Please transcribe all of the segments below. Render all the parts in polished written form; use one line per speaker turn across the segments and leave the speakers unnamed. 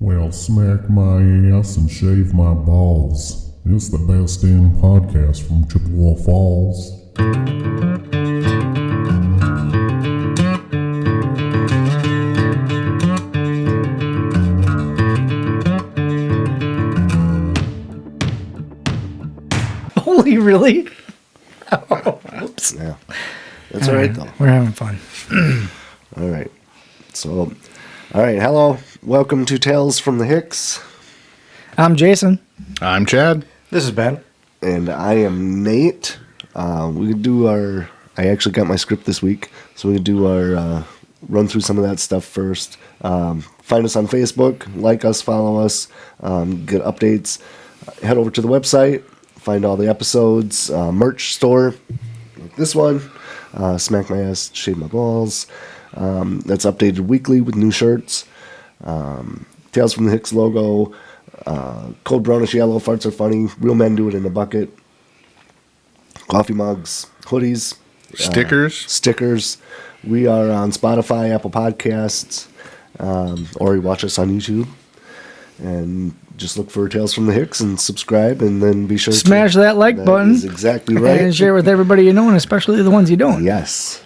Well, smack my ass and shave my balls. It's the best damn podcast from Chippewa Falls.
Holy, really? Oh, oops.
Yeah. That's all right, though.
We're having fun.
All right. So, all right. Hello. Welcome to Tales from the Hicks.
I'm Jason.
I'm Chad.
This is Ben.
And I am Nate. We could do our... I actually got my script this week, so we could do our... run through some of that stuff first. Find us on Facebook. Like us. Follow us. Get updates. Head over to the website. Find all the episodes. Merch store. Like this one. Smack my ass, shave my balls. That's updated weekly with new shirts. Tales from the Hicks logo. Cold brownish yellow, farts are funny. Real men do it in a bucket. Coffee mugs, hoodies,
Stickers.
We are on Spotify, Apple Podcasts, or you watch us on YouTube. And just look for Tales from the Hicks and subscribe, and then be sure to
Smash that like button.
Is exactly right.
And share with everybody you know, and especially the ones you don't.
Yes.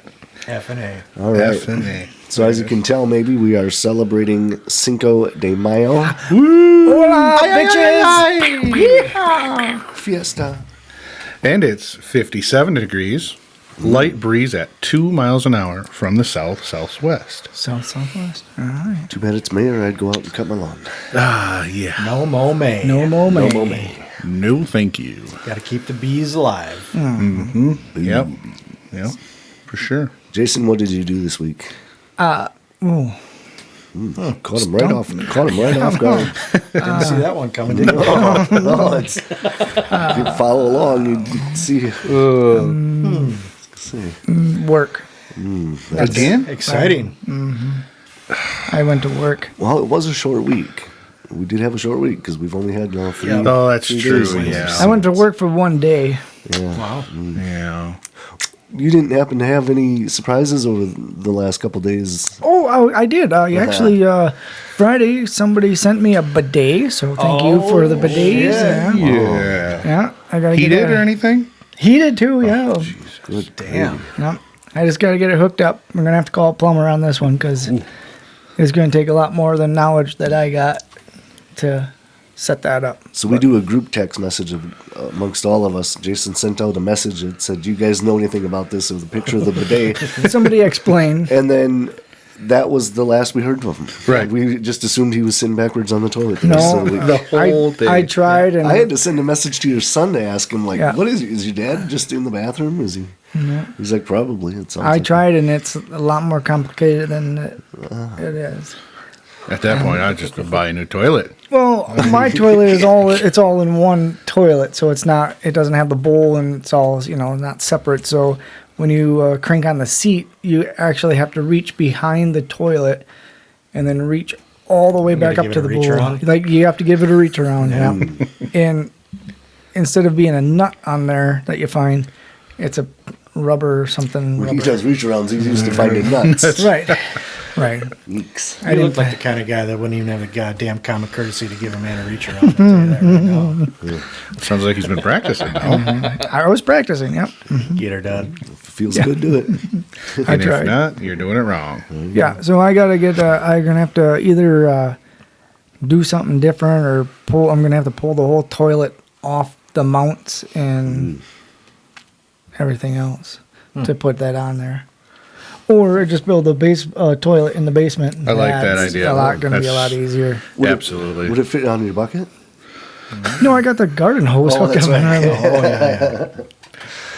F and A.
All right.
F&A.
So as you can tell, maybe we are celebrating Cinco de Mayo.
Hola, bitches!
Fiesta.
And it's 57 degrees, light breeze at 2 miles an hour from the southwest.
Southwest. All right.
Too bad it's May, or I'd go out and cut my lawn.
Ah, yeah.
No mo May.
No more
No
May.
more May.
No, thank you.
Got to keep the bees alive.
Yep, for sure.
Jason, what did you do this week?
Ooh.
Caught him right off guard.
Didn't see that one coming, did you?
No, it's, if you follow along, you'd see. See.
Work.
Again?
Exciting.
I went to work.
Well, it was a short week. We did have a short week because we've only had 3.
Yeah.
Oh, that's
3
true,
days.
yeah.
I went to work for one day.
Yeah.
Wow.
Yeah.
You didn't happen to have any surprises over the last couple days?
Oh, I did. Actually, Friday, somebody sent me a bidet, so thank you for the bidets.
yeah.
Yeah, I gotta
He
get
did or anything?
He did too, yeah.
Good.
Damn.
Yeah. I just got to get it hooked up. We're going to have to call a plumber on this one because it's going to take a lot more than knowledge that I got to set that up.
So we do a group text message amongst all of us. Jason sent out a message that said, "Do you guys know anything about this?" With a picture of the bidet.
Somebody explain.
And then that was the last we heard of him.
Right.
We just assumed he was sitting backwards on the toilet.
No,
So
The whole thing.
I tried and
I had to send a message to your son to ask him, like,
Yeah.
what is your dad just in the bathroom? Is he? He's like, probably. It sounds
I
like
tried and it's a lot more complicated than it is.
At that point, I just would buy a new toilet.
Well, my toilet is all in one toilet, so it doesn't have the bowl and it's all, not separate. So when you crank on the seat, you actually have to reach behind the toilet and then reach all the way back
gotta
up
give
to
it
the
a reach
bowl.
around?
Like you have to give it a reach around, yeah. And instead of being a nut on there that you find, it's a rubber or something.
when he
Rubber.
does reach arounds, he's used to finding nuts.
Right. Right.
Yeeks.
You look like the kind of guy that wouldn't even have the goddamn common courtesy to give a man a reach around. I'll tell you that right now.
Sounds like he's been practicing now.
I was practicing, yep.
Get her done.
If it feels good, do it.
I
And if
tried.
not, you're doing it wrong.
Yeah, so I gotta get. I'm gonna have to either do something different or pull. I'm gonna have to pull the whole toilet off the mounts and everything else to put that on there, or just build a toilet in the basement.
I like that
That's
idea.
Gonna be a lot easier.
Absolutely.
Would it fit on your bucket?
No, I got the garden hose
Oh,
hooked
that's
up.
right.
Oh, yeah.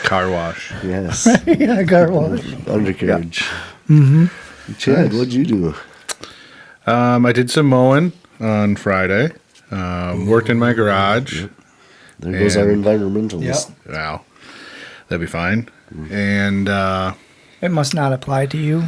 Car wash.
Yes.
Yeah, garden hose.
Undercarriage. Mm-hmm. Chad, what'd you do?
I did some mowing on Friday. Worked in my garage.
There goes our
And-
environmentalist.
Yep.
Wow. That'd be fine. And
It must not apply to you.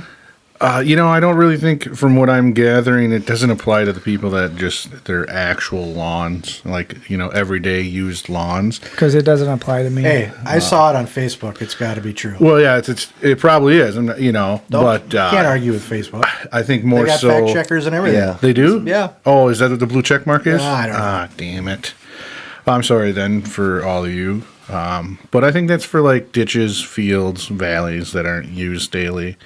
I don't really think, from what I'm gathering, it doesn't apply to the people that just their actual lawns, like everyday used lawns.
Because it doesn't apply to me.
Hey, I saw it on Facebook. It's got to be true.
Well, yeah, it probably is, and but
Can't argue with Facebook.
I think
They
more
got
so
fact checkers and everything.
Yeah.
they do.
Yeah.
Oh, is that what the blue check mark is?
I don't know.
Damn it. I'm sorry then for all of you. But I think that's for like ditches, fields, valleys that aren't used daily.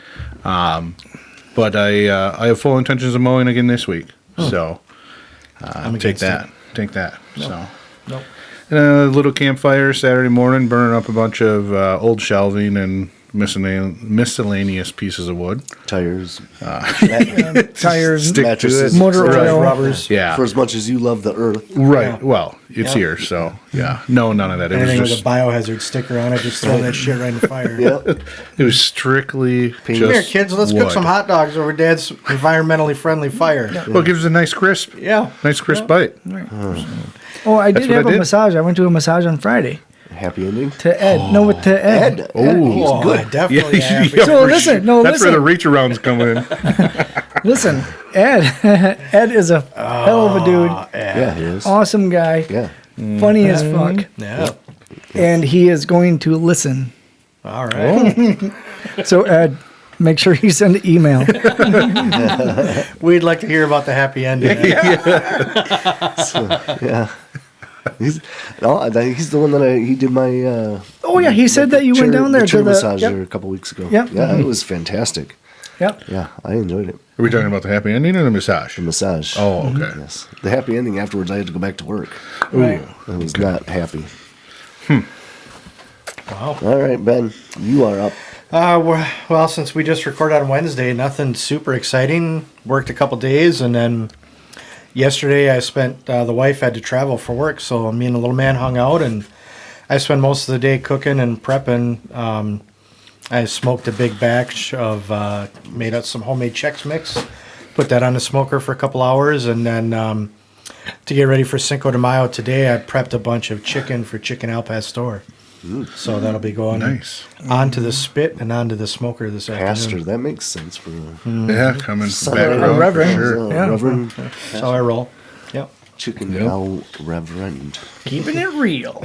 But I have full intentions of mowing again this week. So take
against
that. Take that. So
Nope.
and a little campfire Saturday morning, burning up a bunch of old shelving and miscellaneous pieces of wood.
Tires.
Tires,
Stick to
Mattresses.
it.
motor
Right.
oil.
Rubbers.
Yeah.
For as much as you love the earth.
Right.
Yeah.
Well, it's
Yeah.
here, so yeah. No, none of that. It
Anything
was
with a
just
biohazard sticker on it, just throw that shit right in the fire.
Yeah.
it was strictly just
Come here, kids. Let's cook
wood.
some hot dogs over Dad's environmentally friendly fire.
Well, it gives it a nice crisp.
Yeah.
Nice crisp bite.
Oh, I did
That's what
have
I
a
did.
massage. I went to a massage on Friday.
Happy ending.
To Ed. No, to Ed.
Ed.
Oh,
good.
definitely.
Yeah,
happy.
yeah,
So
for
listen,
sure.
no,
That's
listen.
where the reach arounds come in.
Listen, Ed. Ed is a hell of a dude.
Yeah, he is.
Awesome guy.
Yeah.
Funny as fuck.
Yeah.
And he is going to listen.
All right.
So, Ed, make sure you send an email.
We'd like to hear about the happy ending.
Yeah. He's the one that he did my.
Oh, yeah, he said that you went down there
chair
to the.
massage
Yep.
there a couple weeks ago.
Yep.
Yeah, it was fantastic.
Yep.
Yeah, I enjoyed it.
Are we talking about the happy ending or the massage?
The massage.
Oh, okay.
Yes. The happy ending afterwards, I had to go back to work.
Right.
I was not happy.
Wow.
All right, Ben, you are up.
Well, since we just recorded on Wednesday, nothing super exciting. Worked a couple days, and then yesterday I spent. The wife had to travel for work, so me and the little man hung out, and I spent most of the day cooking and prepping. I smoked a big batch of made out some homemade Chex Mix, put that on the smoker for a couple hours, and then to get ready for Cinco de Mayo today, I prepped a bunch of chicken for Chicken Al Pastor. So that'll be going
Nice.
onto the spit and onto the smoker this
Pastor,
afternoon.
that makes sense for
Yeah, coming
Son
back
of
row for
Reverend.
sure.
Yeah.
Reverend
That's how I roll. Yep.
Chicken
Yep.
Al Reverend.
Keeping it real.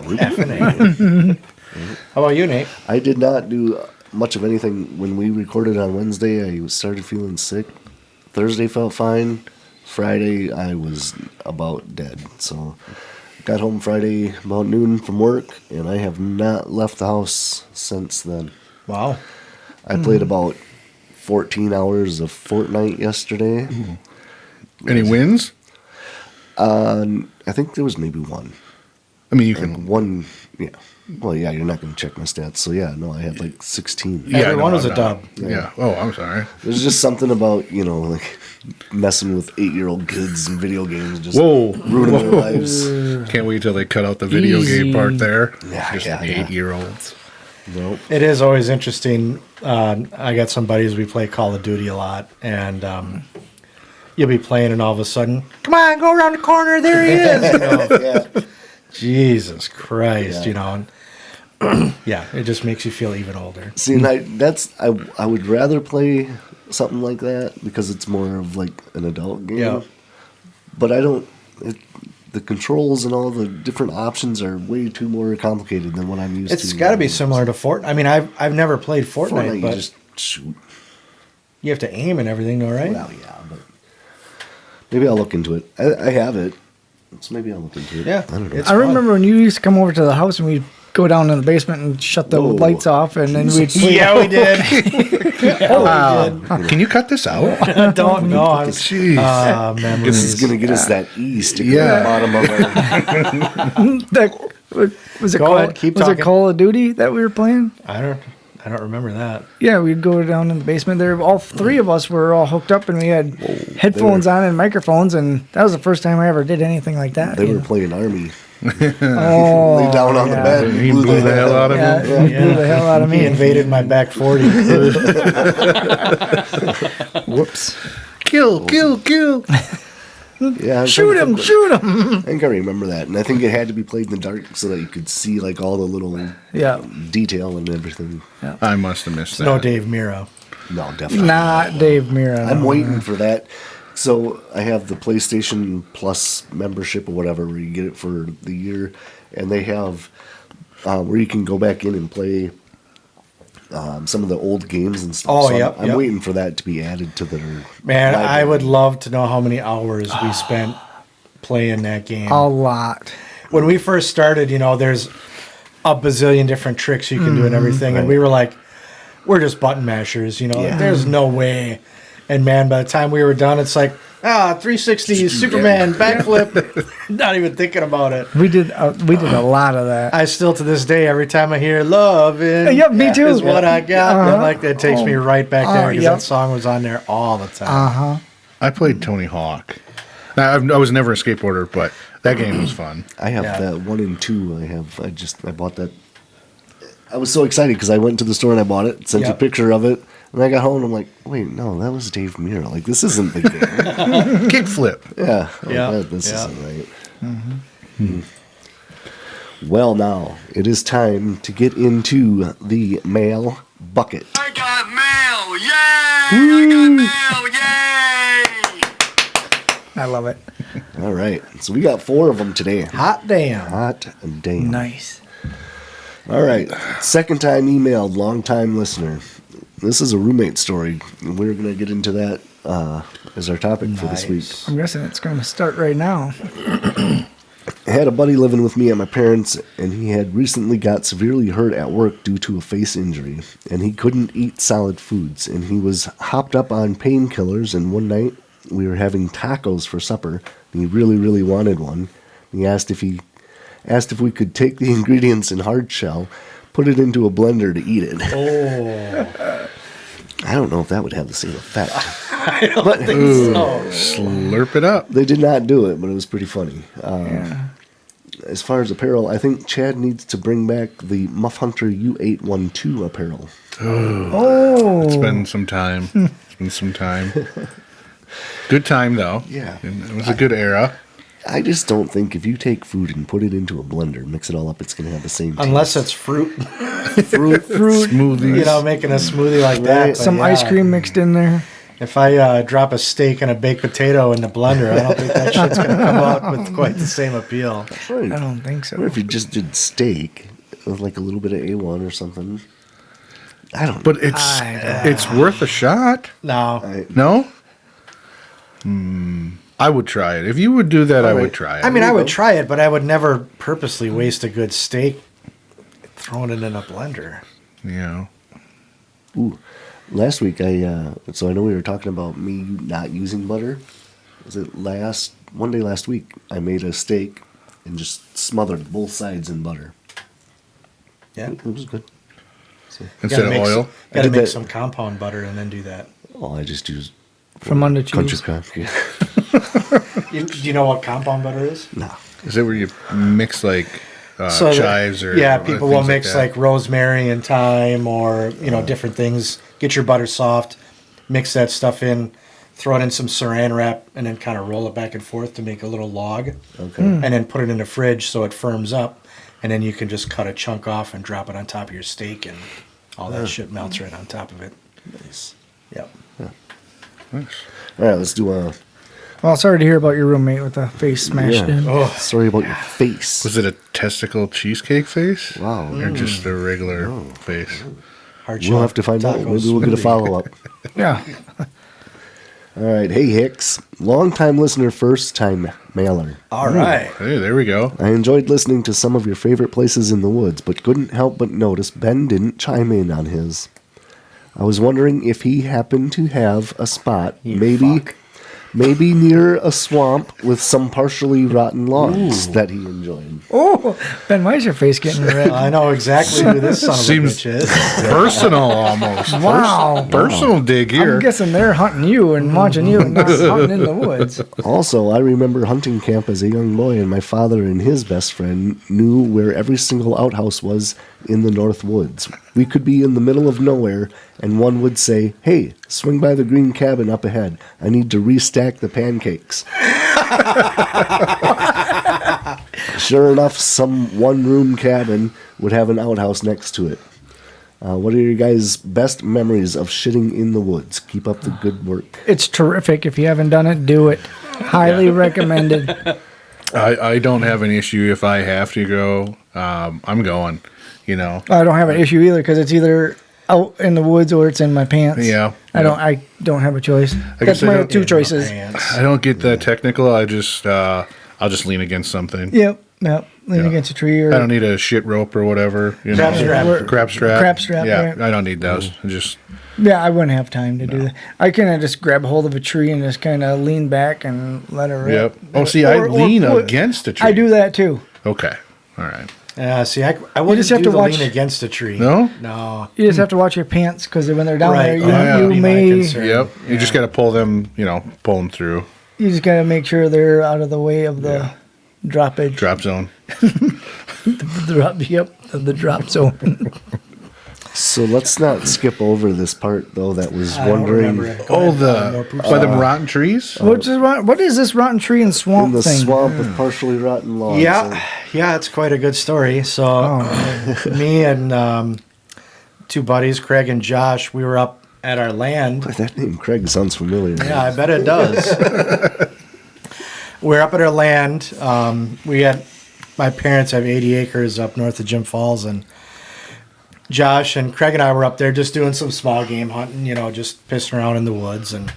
How about you, Nate?
I did not do much of anything when we recorded on Wednesday. I started feeling sick. Thursday felt fine. Friday I was about dead. So got home Friday about noon from work, and I have not left the house since then.
Wow.
I played about 14 hours of Fortnite yesterday.
Any wins?
I think there was maybe one.
I mean, you can.
One, yeah. Well, yeah, you're not going to check my stats. So, yeah, no, I had like 16.
Yeah,
Everyone
no,
was a
I'm
dub.
not. Yeah. Oh, I'm sorry.
There's just something about, like messing with 8-year-old kids and video games, just
Whoa.
ruining their lives.
Can't wait till they cut out the video
Easy.
game part there.
Yeah,
Just
yeah, yeah.
8-year-olds.
Nope.
It is always interesting. I got some buddies, we play Call of Duty a lot, and you'll be playing, and all of a sudden, come on, go around the corner, there he is.
Yeah.
Jesus Christ,
Yeah.
Yeah, it just makes you feel even older.
See, and I would rather play something like that because it's more of like an adult game.
Yeah.
But I don't. The controls and all the different options are way too more complicated than what I'm used to.
It's got to be similar to Fortnite. I mean, I've never played Fortnite,
You
but
just shoot.
you have to aim and everything, though, right?
Well, yeah, but maybe I'll look into it. I have it, so maybe I'll look into it.
Yeah,
I don't know.
it's
I remember when you used to come over to the house and we'd go down in the basement and shut the
Whoa.
lights off, and then we'd play.
Yeah, we did.
Can you cut this out?
I don't know. I'm
Jeez.
memories.
This is gonna get us that E sticking
Yeah.
at the bottom of our.
Was it
Go
Call,
ahead, keep
was it
talking.
Call of Duty that we were playing?
I don't remember that.
Yeah, we'd go down in the basement there. All three of us were all hooked up, and we had headphones on and microphones, and that was the first time I ever did anything like that.
They
you
were
know?
playing Army.
Oh,
Lay down on the
yeah.
bed. And
He blew the hell out of
Yeah,
him.
it blew the hell out of
He
me.
invaded my back 40.
Whoops.
Kill.
Yeah,
Shoot him! Shoot him!
I think I remember that, and I think it had to be played in the dark so that you could see like all the little
Yeah.
detail and everything.
I must have missed that.
No Dave Mira.
No, definitely
Not Dave Mira.
I'm
no.
waiting for that. So I have the PlayStation Plus membership or whatever, where you get it for the year, and they have where you can go back in and play some of the old games and stuff.
Oh,
so
yep,
I'm
yep.
waiting for that to be added to their
Man, I
library.
would love to know how many hours we spent playing that game.
A lot.
When we first started, there's a bazillion different tricks you can do and everything, and we were like, we're just button mashers,
Yeah.
There's no way. And man, by the time we were done, it's like, 360 Superman backflip. Not even thinking about it.
We did a lot of that.
I still, to this day, every time I hear "Lovin',"
Yep, me too.
is what I got.
Uh-huh.
I'm like, that takes me right back there because
yep.
that song was on there all the time.
Uh-huh.
I played Tony Hawk. Now, I was never a skateboarder, but that game was fun.
I have
Yeah.
that 1 and 2. I bought that. I was so excited because I went to the store and I bought it. Sent you a
Yep.
picture of it, and I got home and I'm like, wait, no, that was Dave Mira. Like, this isn't the game.
Kickflip.
Yeah.
Yeah,
This
yeah.
isn't right. Well, now it is time to get into the mail bucket.
I got mail! Yay! I got mail! Yay!
I love it.
All right. So we got 4 of them today.
Hot damn.
Hot damn.
Nice.
All right. Second time emailed, long time listener. This is a roommate story. And we're going to get into that as our topic for this week.
I'm guessing it's going to start right now.
I had a buddy living with me at my parents', and he had recently got severely hurt at work due to a face injury, and he couldn't eat solid foods, and he was hopped up on painkillers, and one night we were having tacos for supper, and he really, really wanted one. He asked if we could take the ingredients in hard shell, put it into a blender to eat it.
Oh,
I don't know if that would have the same effect.
Slurp it up.
They did not do it, but it was pretty funny.
Yeah.
As far as apparel, I think Chad needs to bring back the Muff Hunter U812 apparel.
Oh.
It's been some time. It's been some time. Good time, though.
Yeah.
It was a good era.
I just don't think if you take food and put it into a blender, mix it all up, it's going to have the same taste.
unless it's fruit,
Fruit.
Smoothies.
making a smoothie like that.
Right.
but
Some
yeah.
ice cream mixed in there.
If I drop a steak and a baked potato in the blender, I don't think that shit's going to come out with quite the same appeal.
Right.
I don't think so.
Or if you just did steak with like a little bit of A1 or something. I don't know.
But it's worth a shot.
No.
No? I would try it. If you would do that, I would
right.
try it.
I mean, I would try it, but I would never purposely waste a good steak throwing it in a blender.
Ooh. Last week, so I know we were talking about me not using butter. Was it one day last week, I made a steak and just smothered both sides in butter.
Yeah.
It was good.
Instead of oil.
I
Got to
did
make
that-
some compound butter and then do that.
Oh, I just used
From under
country
cheese.
crock. Yeah.
Do you know what compound butter is?
No.
Is it where you mix like
So
chives or
yeah, people will
things
mix
that?
like rosemary and thyme or different things. Get your butter soft, mix that stuff in, throw it in some saran wrap, and then kind of roll it back and forth to make a little log.
Okay.
And then put it in the fridge so it firms up, and then you can just cut a chunk off and drop it on top of your steak, and all that shit melts right on top of it.
Nice.
Yep.
All right, let's do a.
Well, sorry to hear about your roommate with the face smashed in.
Oh,
Sorry about your face.
Was it a testicle cheesecake face?
Wow.
Or just a regular face?
hard
We'll have to find out.
tacos.
Maybe we'll get a follow up.
Yeah.
All right. Hey, Hicks. Long time listener, first time mailer.
All right.
Hey, there we go.
I enjoyed listening to some of your favorite places in the woods, but couldn't help but notice Ben didn't chime in on his. I was wondering if he happened to have a spot, maybe near a swamp with some partially rotten logs that he enjoyed.
Oh, Ben, why is your face getting red?
I know exactly who this son of a
Seems-
bitch is.
Personal almost.
Wow.
Personal dig here.
I'm guessing they're hunting you and watching you and not hunting in the woods.
Also, I remember hunting camp as a young boy, and my father and his best friend knew where every single outhouse was in the North Woods. We could be in the middle of nowhere, and one would say, "Hey, swing by the green cabin up ahead. I need to restack the pancakes." Sure enough, some one-room cabin would have an outhouse next to it. What are your guys' best memories of shitting in the woods? Keep up the good work.
It's terrific. If you haven't done it, do it. Highly recommended.
I don't have an issue if I have to go. I'm going. You know.
I don't have an issue either because it's either out in the woods or it's in my pants.
Yeah.
I don't have a choice.
guess
That's
I
my
don't-
two choices.
I don't get that technical. I just I'll just lean against something.
Yep. Lean
Yeah.
against a tree or
I don't need a shit rope or whatever. You
Crab
know.
strap.
Crab strap.
Crab strap,
Yeah,
right.
I don't need those. I just
yeah. I wouldn't have time to do that. I kind of just grab hold of a tree and just kind of lean back and let it rip.
yep. Oh, see, I
Or
lean
put-
against a tree.
I do that too.
Okay. All right.
See, I wouldn't
just have
do
to
the
watch-
lean against a tree.
No?
No.
You just have to watch your pants because when they're down
Right.
there, you,
Oh, yeah.
you
Be my
may
concern.
Yep. You just got to pull them. Pull them through.
you just gotta make sure they're out of the way of the drop edge.
Drop zone.
The drop zone.
So let's not skip over this part, though, that was
I don't
wondering
remember it. Go
Oh,
ahead, more
the
poops.
by them rotten trees.
What is this rotten tree and
in
swamp
the
thing?
swamp with partially rotten logs.
Yeah, it's quite a good story. So, me and two buddies, Craig and Josh, we were up at our land.
That name Craig sounds familiar.
Yeah, I bet it does. We're up at our land. My parents have 80 acres up north of Jim Falls, and Josh and Craig and I were up there just doing some small game hunting, just pissing around in the woods. And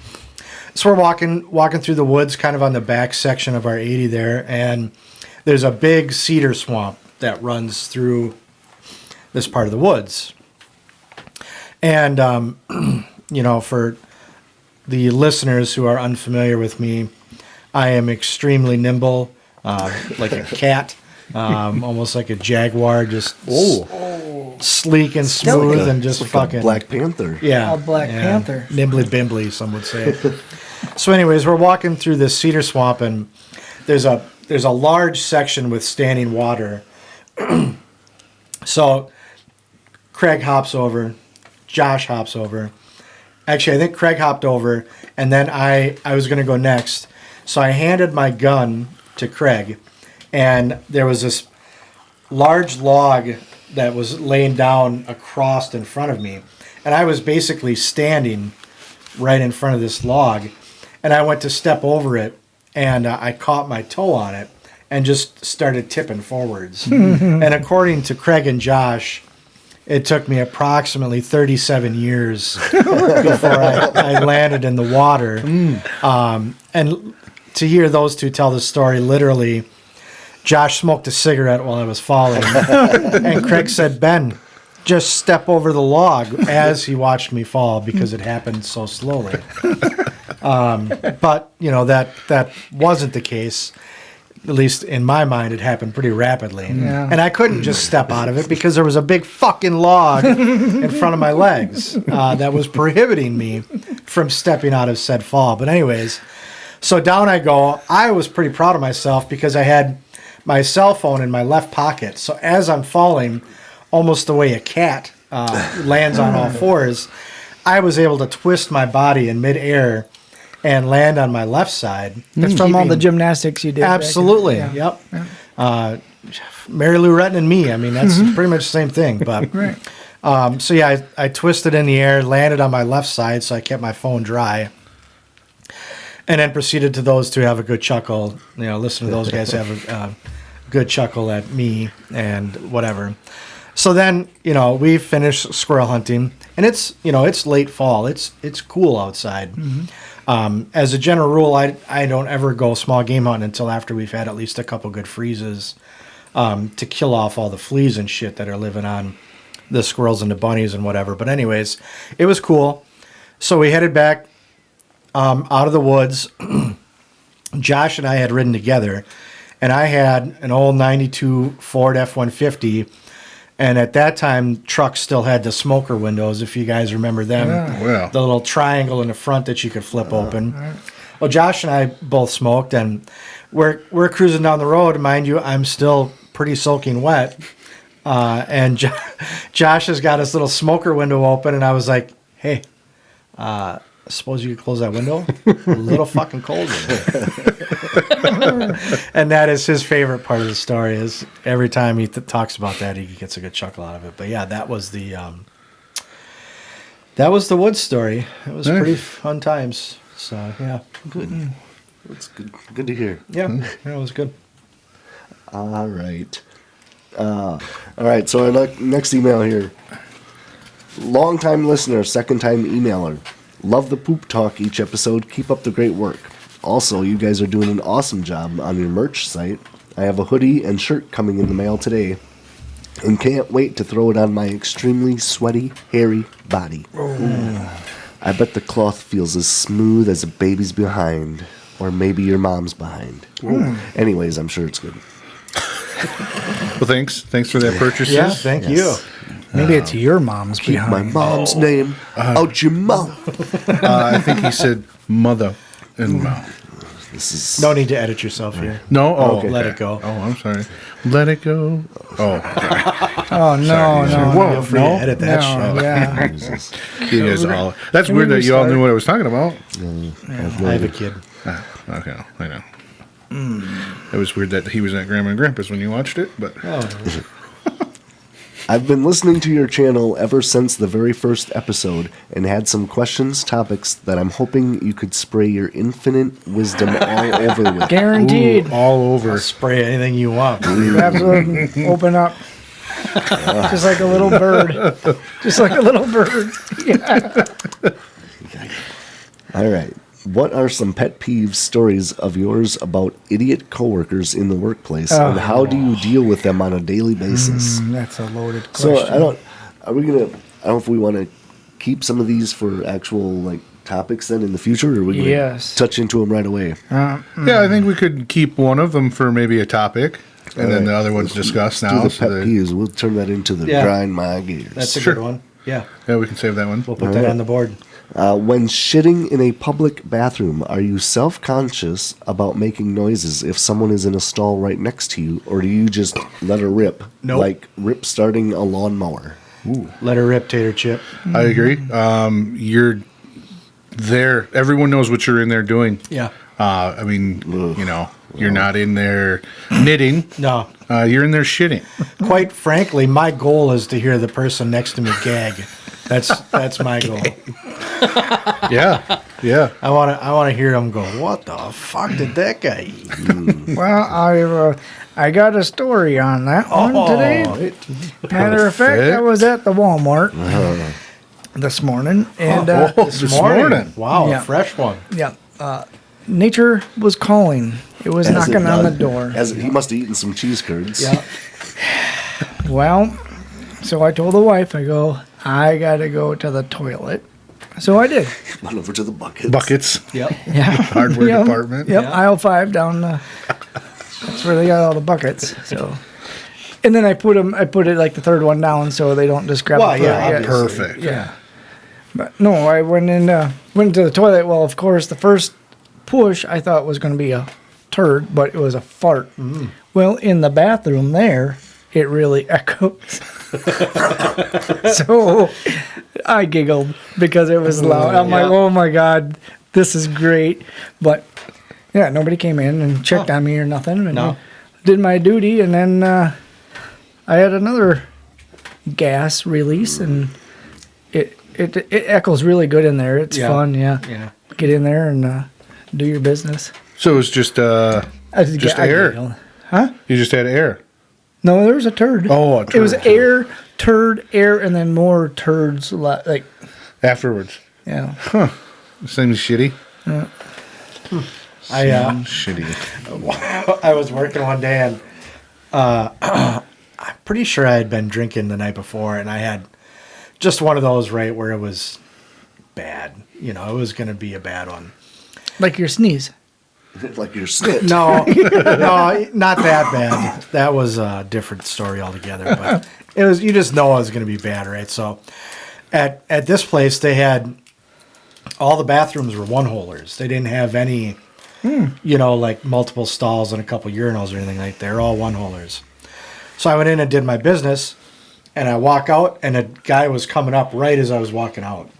so we're walking through the woods, kind of on the back section of our 80 there, and there's a big cedar swamp that runs through this part of the woods. And, for the listeners who are unfamiliar with me, I am extremely nimble, like a cat, almost like a jaguar, just sleek and smooth and just
Like
fucking
a Black Panther.
yeah,
A Black Panther.
nimbly bimbly, some would say. So, anyways, we're walking through this cedar swamp, and there's a large section with standing water. So, Craig hops over, Josh hops over. Actually, I think Craig hopped over, and then I was going to go next. So I handed my gun to Craig, and there was this large log that was laying down across in front of me. And I was basically standing right in front of this log, and I went to step over it, and I caught my toe on it and just started tipping forwards. And according to Craig and Josh, it took me approximately 37 years before I landed in the water. And to hear those two tell the story, literally, Josh smoked a cigarette while I was falling. And Craig said, "Ben, just step over the log," as he watched me fall because it happened so slowly. But, that wasn't the case. At least in my mind, it happened pretty rapidly.
Yeah.
And I couldn't just step out of it because there was a big fucking log in front of my legs that was prohibiting me from stepping out of said fall. But anyways, so down I go. I was pretty proud of myself because I had my cell phone in my left pocket. So as I'm falling, almost the way a cat lands on all fours, I was able to twist my body in midair and land on my left side.
That's from all the
keeping-
gymnastics you did. back in-
Absolutely.
yeah.
Yep. Mary Lou Retton and me. I mean, that's pretty much the same thing. But
Right.
so yeah, I twisted in the air, landed on my left side, so I kept my phone dry, and then proceeded to those two have a good chuckle. Listen to those guys have a good chuckle at me and whatever. So then, we finished squirrel hunting, and it's late fall. It's cool outside. As a general rule, I don't ever go small game hunting until after we've had at least a couple good freezes to kill off all the fleas and shit that are living on the squirrels and the bunnies and whatever. But anyways, it was cool. So we headed back out of the woods. Josh and I had ridden together, and I had an old 92 Ford F-150. And at that time, trucks still had the smoker windows, if you guys remember them.
Yeah.
Wow.
The little triangle in the front that you could flip open. Well, Josh and I both smoked, and we're cruising down the road. Mind you, I'm still pretty soaking wet. And Josh has got his little smoker window open, and I was like, "Hey, suppose you could close that window? A little fucking cold in here." And that is his favorite part of the story. Is every time he talks about that, he gets a good chuckle out of it. But yeah, that was the That was the Woods story. It was
Nice.
pretty fun times. So yeah,
Good. That's good. Good to hear.
yeah, it was good.
All right. All right. So our next email here. Long-time listener, second-time emailer. Love the poop talk each episode. Keep up the great work. Also, you guys are doing an awesome job on your merch site. I have a hoodie and shirt coming in the mail today, and can't wait to throw it on my extremely sweaty, hairy body. I bet the cloth feels as smooth as a baby's behind, or maybe your mom's behind. Anyways, I'm sure it's good.
Well, thanks for that purchase.
Yeah, thank
Yes.
Maybe it's your mom's
Keep my
behind.
mom's name out your mouth.
I think he said mother and mouth.
This is
No need to edit yourself here.
No, oh,
Okay.
Let it go.
Oh, I'm sorry. Let it go. Oh,
Oh no, no,
Feel free to edit that shit.
no, yeah.
Jesus.
you guys all. That's
Can
weird
we
that you all knew
restart?
what I was talking about.
I have a kid.
Ah, okay, I know. It was weird that he was at Grandma and Grandpa's when you watched it, but
I've been listening to your channel ever since the very first episode and had some questions, topics that I'm hoping you could spray your infinite wisdom all over with.
Guaranteed.
all over.
Spray anything you want.
Absolutely. Open up. Just like a little bird. Just like a little bird. Yeah.
All right. What are some pet peeve stories of yours about idiot coworkers in the workplace, and how do you deal with them on a daily basis?
That's a loaded
So
question.
I don't know if we want to keep some of these for actual like topics then in the future, or are we gonna
Yes.
touch into them right away?
Yeah, I think we could keep one of them for maybe a topic, and then the other ones discuss
Do
now.
the
So
pet
that,
peeves. We'll turn that into the
Yeah.
grind my gears.
That's a
Sure.
good one. Yeah,
yeah, we can save that one.
we'll put that on the board.
When shitting in a public bathroom, are you self-conscious about making noises if someone is in a stall right next to you, or do you just let her rip?
Nope.
Like rip starting a lawnmower.
Let her rip, Tater Chip.
I agree. You're there. Everyone knows what you're in there doing.
Yeah.
I mean, you know, you're not in there knitting.
No.
You're in there shitting.
Quite frankly, my goal is to hear the person next to me gag. That's my goal.
Yeah, yeah.
I want to hear them go, "What the fuck did that guy eat?"
Well, I got a story on that one today. Matter of fact, I was at the Walmart this morning, and
This morning.
Wow,
Yeah.
fresh one.
yeah, nature was calling. It was
As it
knocking on the
does.
door.
He must have eaten some cheese curds.
Yeah.
Well, so I told the wife, I go, I gotta go to the toilet. So I did.
Run over to the buckets.
Buckets.
Yep.
Yeah.
Hardware
Yep.
department.
Yep,
Yeah.
aisle 5 down. That's where they got all the buckets. So, and then I put it like the third one down so they don't just grab.
Well,
the
yeah,
third-
obviously.
Perfect.
Yeah. But no, I went into the toilet. Well, of course, the first push I thought was going to be a turd, but it was a fart. Well, in the bathroom there, it really echoes. So I giggled because it was loud. I'm like,
Yeah.
oh my God, this is great. But yeah, nobody came in and checked on me or nothing. And
No.
I did my duty, and then I had another gas release, and it echoes really good in there. It's
Yeah.
fun, yeah.
Yeah.
Get in there and do your business.
So it's just
I
Just
I
air.
giggled. Huh?
you just had air.
No, there was a turd.
Oh, a
It was
turd.
air, turd, air, and then more turds. Like,
Afterwards.
yeah.
Seems shitty.
I
Shitty.
I was working one day and I'm pretty sure I had been drinking the night before, and I had just one of those right where it was bad. You know, it was going to be a bad one.
Like your sneeze.
Like your snit.
No, no, not that bad. That was a different story altogether. But it was, you just know it was going to be bad, right? So at this place, they had all the bathrooms were one-holers. They didn't have any, you know, like multiple stalls and a couple urinals or anything like that. They're all one-holers. So I went in and did my business, and I walk out, and a guy was coming up right as I was walking out.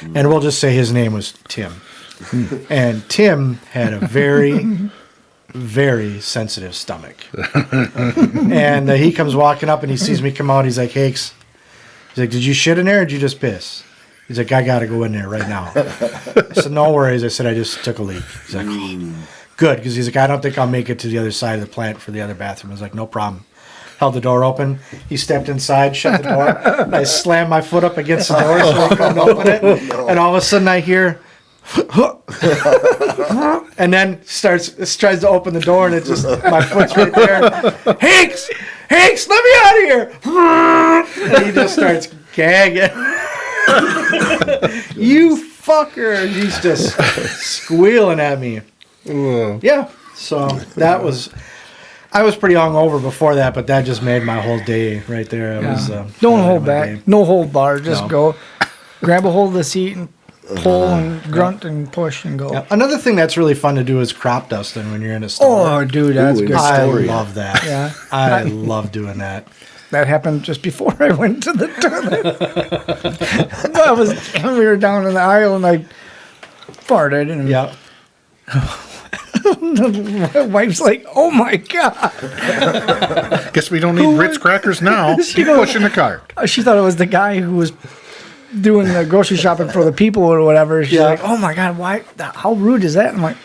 And we'll just say his name was Tim. And Tim had a very, very sensitive stomach. And he comes walking up and he sees me come out. He's like, Hicks, He's like, did you shit in there or did you just piss? He's like, I got to go in there right now. I said, no worries. I said, I just took a leak. He's like, oh, good. Because he's like, I don't think I'll make it to the other side of the plant for the other bathroom. I was like, no problem. Held the door open. He stepped inside, shut the door. And I slammed my foot up against the door so I couldn't open it. And all of a sudden I hear, and then tries to open the door and it just, my foot's right there. Hicks, let me out of here. And he just starts gagging. You fucker. He's just squealing at me. Yeah. So that was, I was pretty hungover before that, but that just made my whole day right there. It was,
Don't hold back. No hold bar. Just go. Grab a hold of the seat and pull and grunt and push and go.
Yeah. Another thing that's really fun to do is crop dusting when you're in a store.
Oh, dude, that's good.
I
story.
love that.
Yeah.
I love doing that.
That happened just before I went to the toilet. We were down in the aisle and I farted and
Yeah.
my wife's like, "Oh my god!"
Guess we don't need Ritz crackers now. Keep pushing the cart.
She thought it was the guy who was doing the grocery shopping for the people or whatever. She's like, "Oh my god, why? How rude is that?" I'm like,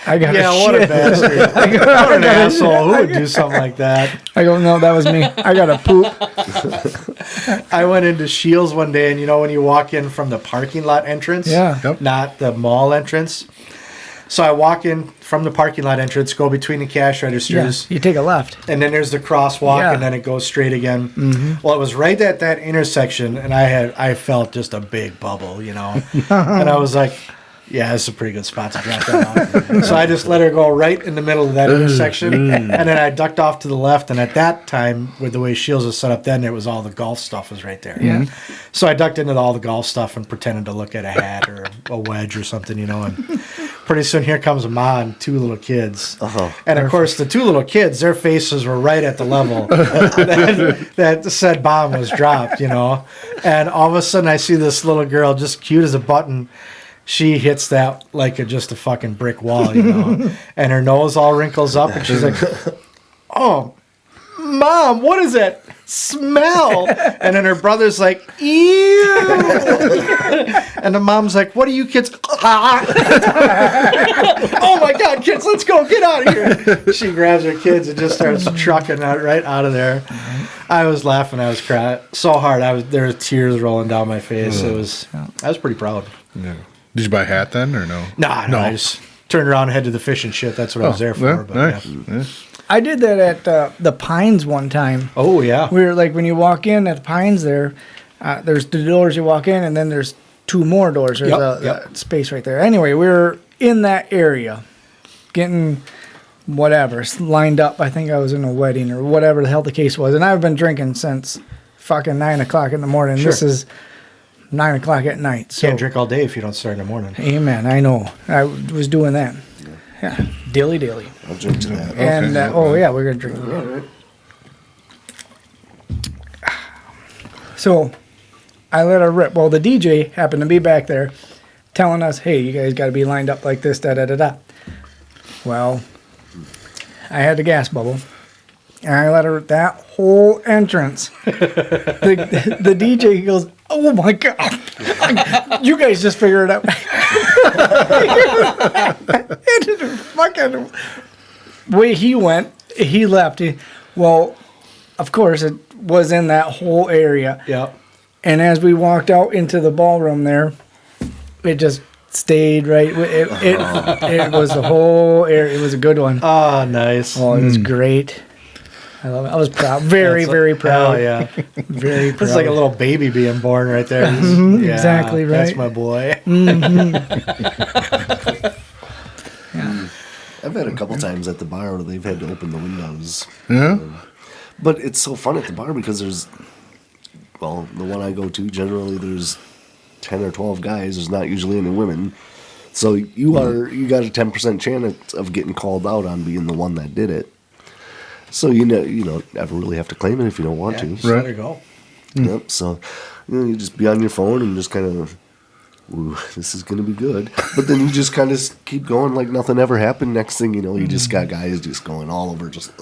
"I got
What a bastard! What an asshole! Who would do something like that?"
I go, "No, that was me. I got to poop."
I went into Shields one day, and you know when you walk in from the parking lot entrance,
Yeah.
not the mall entrance. So I walk in from the parking lot entrance, go between the cash
Yeah,
registers,
you take a left.
and then there's the crosswalk,
Yeah.
and then it goes straight again. Well, it was right at that intersection, and I felt just a big bubble, you know, and I was like, yeah, this is a pretty good spot to drop that on. So I just let her go right in the middle of that intersection, and then I ducked off to the left. And at that time, with the way Shields was set up, then it was all the golf stuff was right there.
Yeah.
So I ducked into all the golf stuff and pretended to look at a hat or a wedge or something, you know. And pretty soon here comes a mom and two little kids. And of course, the two little kids, their faces were right at the level that said bomb was dropped, you know. And all of a sudden, I see this little girl, just cute as a button. She hits that like just a fucking brick wall, you know, and her nose all wrinkles up, and she's like, "Oh, Mom, what is that smell?" And then her brother's like, "Ew," and the mom's like, "What are you kids?" Oh my God, kids, let's go, get out of here! She grabs her kids and just starts trucking out right out of there. I was laughing, I was crying so hard. There were tears rolling down my face. I was pretty proud.
Yeah. Did you buy a hat then, or no?
Nah, no, I just turned around and headed to the fish and shit. That's what I was there for.
Yeah,
But,
nice.
yeah.
Yeah.
I did that at the Pines one time.
Oh, yeah.
We were like, when you walk in at the Pines there's the doors you walk in, and then there's two more doors. There's a space right there. Anyway, we were in that area getting whatever, lined up. I think I was in a wedding or whatever the hell the case was. And I've been drinking since fucking 9 o'clock in the morning.
Sure.
This is 9 o'clock at night. So.
Can't drink all day if you don't start in the morning.
Amen. I know. I was doing that. Yeah. Dilly.
I'll drink to that.
And, we're going to drink.
All right.
So I let her rip. Well, the DJ happened to be back there telling us, hey, you guys got to be lined up like this, da-da-da-da. Well, I had the gas bubble. And I let her that whole entrance. The DJ goes, "Oh my God, you guys just figure it out." And fucking way he went, he left. Well, of course, it was in that whole area.
Yeah.
And as we walked out into the ballroom there, it just stayed right. It was the whole area. It was a good one.
Oh, nice.
Oh, it was great. I love it. I was proud. Very proud.
Oh, yeah.
Very proud.
It's like a little baby being born right there. Yeah,
exactly right.
That's my boy.
I've had a couple times at the bar where they've had to open the windows.
Yeah.
But it's so fun at the bar because the one I go to, generally there's 10 or 12 guys. There's not usually any women. So you got a 10% chance of getting called out on being the one that did it. So you don't ever really have to claim it if you don't want to.
Just let her go.
Yep. So you just be on your phone and just kind of, ooh, this is going to be good. But then you just kind of keep going like nothing ever happened. Next thing you know, you just got guys just going all over, just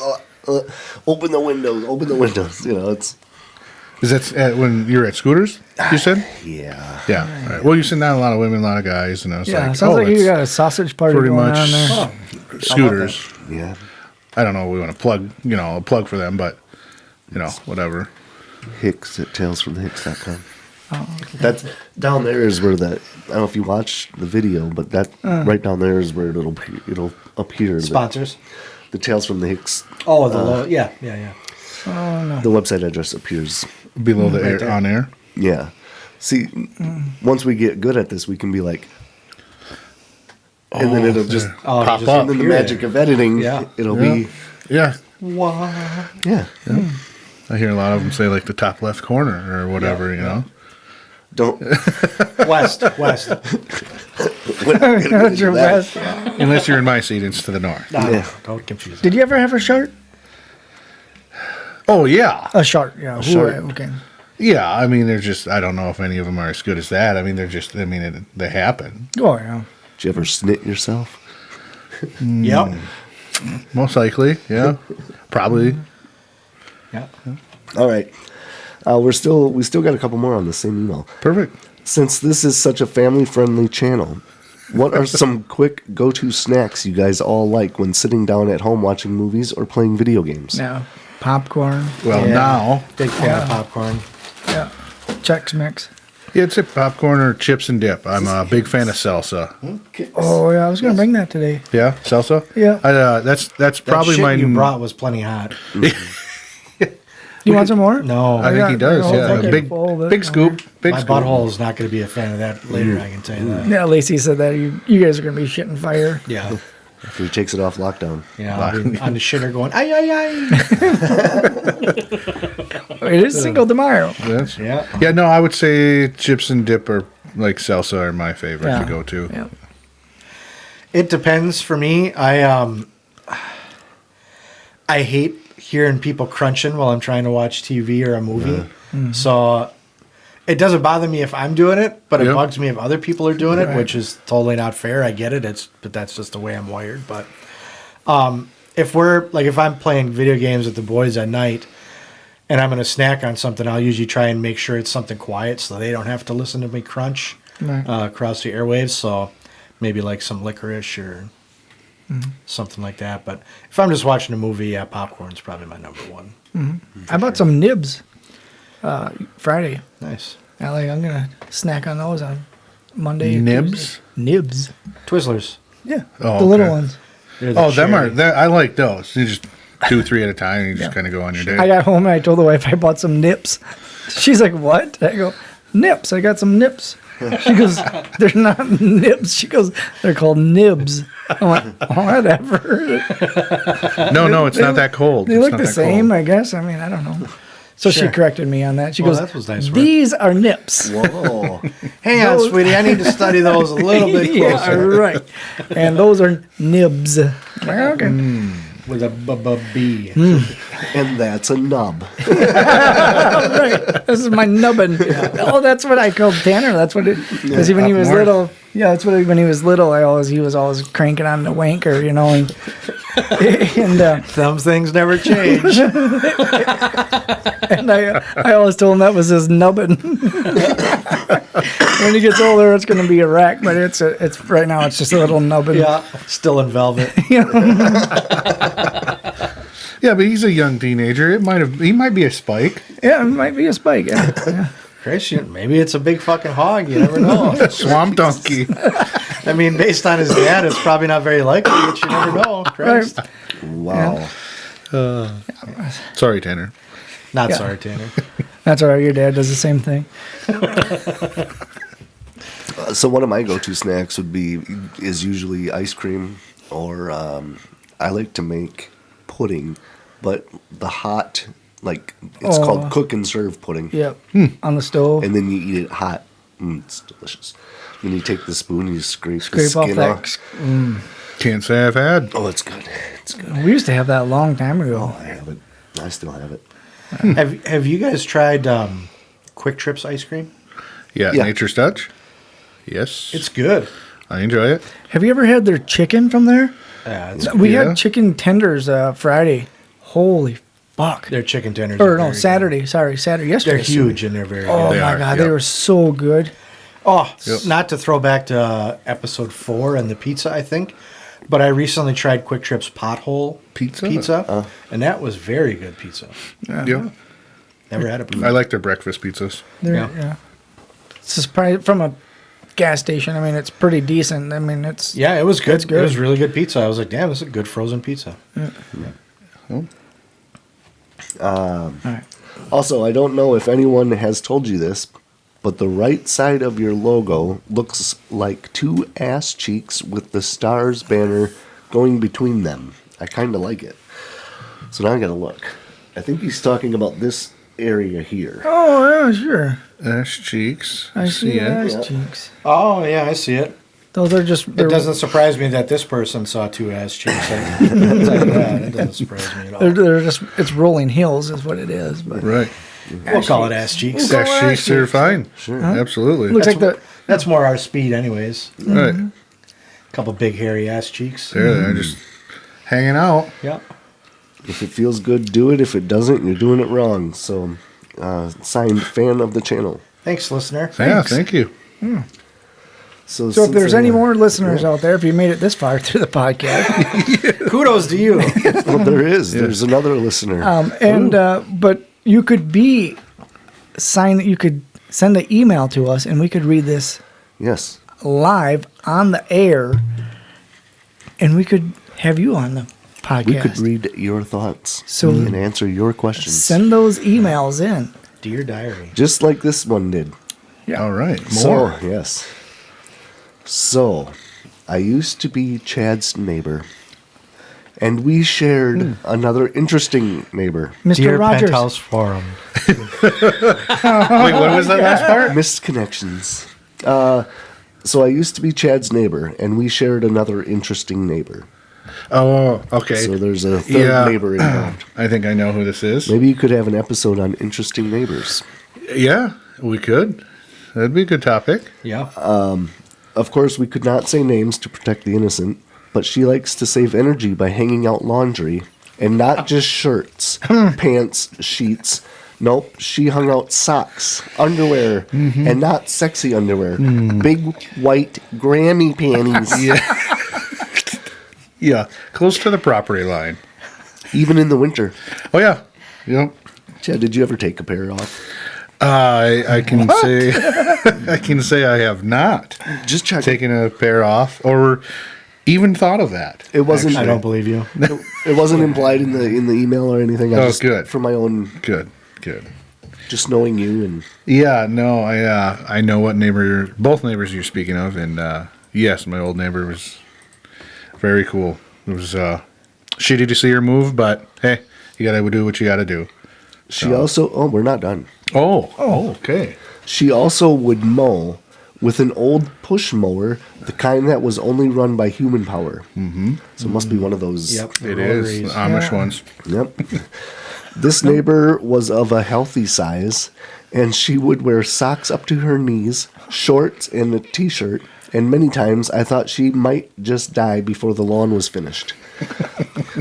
open the windows. You know, it's
Is that when you're at Scooters, you said?
Yeah.
Yeah. All right. Well, you sit down a lot of women, a lot of guys, and I was
Yeah,
like,
sounds like you
that's
got a sausage party
pretty
going
much
on there.
Oh,
Scooters.
Yeah.
I don't know if we want to plug, a plug for them, but, whatever.
Hicks at talesfromthehicks.com. Oh, okay. That's down there is where that. I don't know if you watch the video, but that right down there is where it'll appear.
sponsors.
The Tales from the Hicks.
Oh, yeah.
Oh, no.
The website address appears
Below the
Right
air,
there.
on air.
Yeah. See, once we get good at this, we can be like, and then it'll just
pop
just-
up.
and then the
appear
magic of editing,
Yeah.
it'll
Yeah.
be,
Yeah.
Wow.
yeah.
I hear a lot of them say, like, the top left corner or whatever, you know?
Don't.
West.
we're not gonna get
That's your
into that.
best.
Unless you're in my seat, it's to the north.
No,
Yeah.
don't confuse
Did
it.
you ever have a shark?
Oh, yeah.
A shark, yeah.
shark.
Okay.
Yeah, I mean, they're just, I don't know if any of them are as good as that. I mean, they happen.
Oh, yeah.
Did you ever snit yourself?
Yep.
Most likely, yeah. Probably.
Yeah.
All right. We still got a couple more on the same email.
Perfect.
Since this is such a family-friendly channel, what are some quick go-to snacks you guys all like when sitting down at home watching movies or playing video games?
Yeah. Popcorn.
Well,
Yeah.
now,
Big fan of popcorn.
Yeah. Chex Mix.
yeah, it's a popcorn or chips and dip. I'm a big fan of salsa.
Oh, yeah. I was going to bring that today.
Yeah, salsa?
Yeah.
That's
That
probably
shit
my...
you brought was plenty hot.
You want some more?
No,
I think he does, yeah.
Okay,
A big,
full of it.
big scoop. Big
my
scoop.
butthole is not going to be a fan of that later. I can tell you that.
Yeah, Lacey said that you guys are going to be shitting fire.
Yeah.
After he takes it off lockdown.
Yeah, I'll be on the shitter going, ay, ay, ay.
It is Cinco de Mayo.
Yes.
Yeah.
Yeah, no, I would say chips and dip or like salsa are my favorite
Yeah.
to go to.
Yeah.
It depends for me. I hate hearing people crunching while I'm trying to watch TV or a movie. So it doesn't bother me if I'm doing it, but it
Yep.
bugs me if other people are doing it,
Right.
which is totally not fair. I get it. But that's just the way I'm wired. But if I'm playing video games with the boys at night and I'm going to snack on something, I'll usually try and make sure it's something quiet so they don't have to listen to me crunch
Right.
across the airwaves. So maybe like some licorice or something like that. But if I'm just watching a movie, yeah, popcorn's probably my number one.
I bought some nibs Friday.
Nice.
I'm going to snack on those on Monday. or
Nibs?
Tuesday. Nibs.
Twizzlers.
Yeah.
Oh,
the little
okay.
ones.
They're the
Oh, them
cherry.
are. I like those. You just 2, 3 at a time, and you just
Yeah.
kind of go on your day.
I got home and I told the wife I bought some nips. She's like, "What?" I go, "Nips. I got some nips." She goes, "They're not nips." She goes, "They're called nibs." I'm like, "Oh, whatever."
No, it's not that cold.
They
It's
look
not
the
that
same,
cold.
I guess. I mean, I don't know. So
Sure.
she corrected me on that. She
Well,
goes,
that was nice work.
"These are nips."
Whoa.
Hang on, sweetie. I need to study those a little bit
Yeah,
closer.
right. And those are nibs. I'm like, okay.
With a B.
And that's a nub.
Right. This is my nubbin. Oh, that's what I called Tanner. That's what it. Because when he
Up
was
north.
little, yeah, that's what when he was little. He was always cranking on the wanker, and
Some things never change.
and I always told him that was his nubbin. When he gets older, it's going to be a rack, but it's right now it's just a little nubbin.
Yeah, still in velvet.
Yeah, but he's a young teenager. He might be a spike.
Yeah, it might be a spike. Yeah.
Christian, maybe it's a big fucking hog. You never know.
Swamp donkey.
I mean, based on his dad, it's probably not very likely, but you never know. Christ.
Wow.
Sorry, Tanner.
Not
Yeah.
sorry, Tanner.
That's all right. Your dad does the same thing.
So one of my go-to snacks is usually ice cream, or I like to make pudding, but the hot, it's called cook and serve pudding.
Yep. On the stove.
And then you eat it hot. It's delicious. Then you take the spoon and you scrape the
Scrape off
skin
that.
off.
Can't say I've had.
Oh, it's good. It's good.
We used to have that a long time ago.
I have it. I still have it.
Have you guys tried Quick Trips ice cream?
Yeah,
Yeah.
Nature's Touch. Yes,
It's good.
I enjoy it.
Have you ever had their chicken from there?
Yeah, it's
We
Yeah.
had chicken tenders Friday. Holy Fuck.
Their chicken tenders.
Or
are
no,
very
Saturday. Sorry, Saturday.
Good.
Yesterday.
They're huge and they're very
Oh
good.
They
my
are,
god,
yep.
they were so good.
Oh,
Yep.
not to throw back to episode 4 and the pizza, I think, but I recently tried Quick Trip's Pothole
Pizza?
and that was very good pizza.
Yeah.
Never had it before.
I like their breakfast pizzas.
Yeah. It's just probably from a gas station. I mean, it's pretty decent. I mean, it's
Yeah, it was good.
It's good.
It was really good pizza. I was like, damn, this is a good frozen pizza.
all right.
Also, I don't know if anyone has told you this, but the right side of your logo looks like two ass cheeks with the stars banner going between them. I kind of like it. So now I gotta look. I think he's talking about this area here.
Oh yeah, sure.
Ass cheeks.
I see
it.
ass
Yeah.
cheeks.
Oh, yeah, I see it.
Those are just.
It doesn't surprise me that this person saw two ass cheeks. I'll tell you that. It doesn't surprise me at all.
They're just. It's rolling hills, is what it is. But
Right.
We'll call it ass cheeks.
We'll
Ass
call it
cheeks are fine.
Sure.
Absolutely.
looks like the.
That's more our speed, anyways.
Right.
Couple big hairy ass cheeks.
There they're just hanging out.
Yep.
If it feels good, do it. If it doesn't, you're doing it wrong. So, signed fan of the channel.
Thanks, listener.
Yeah, thank you.
So
So if
since
there's
I-
any more listeners out there, if you made it this far through the podcast,
Kudos to you.
well, there is. There's another listener.
but you could be you could send an email to us and we could read this
Yes.
live on the air and we could have you on the podcast.
We could read your thoughts
So-
and answer your questions.
Send those emails in.
Dear Diary.
Just like this one did.
All right.
So, yes. So, I used to be Chad's neighbor. And we shared another interesting neighbor.
Mr.
Dear
Rogers.
Penthouse Forum.
Wait, what was that last part?
Missed connections. So I used to be Chad's neighbor, and we shared another interesting neighbor.
Oh, okay.
So there's a third neighbor involved.
I think I know who this is.
Maybe you could have an episode on interesting neighbors.
Yeah, we could. That'd be a good topic.
Yeah.
Of course, we could not say names to protect the innocent, but she likes to save energy by hanging out laundry, and not just shirts, pants, sheets. Nope, she hung out socks, underwear, and not sexy underwear. Big white Grammy panties.
Yeah, close to the property line.
Even in the winter.
Oh yeah. Yep.
Chad, did you ever take a pair off?
I can say I can say I have not
Just check.
taken a pair off or even thought of that.
It wasn't.
I don't believe you.
It wasn't implied in the email or anything.
Oh, good.
For my own,
Good.
just knowing you and
Yeah, no, I know what both neighbors you're speaking of, and yes, my old neighbor was very cool. It was shitty to see her move, but hey, you gotta do what you gotta do.
she also. Oh, we're not done.
Oh, okay.
She also would mow with an old push mower, the kind that was only run by human power. Mm-hmm. So it must be one of those.
Yep.
It is
Rotaries.
the Amish
Yeah.
ones.
Yep. This neighbor was of a healthy size, and she would wear socks up to her knees, shorts, and a t-shirt. And many times I thought she might just die before the lawn was finished.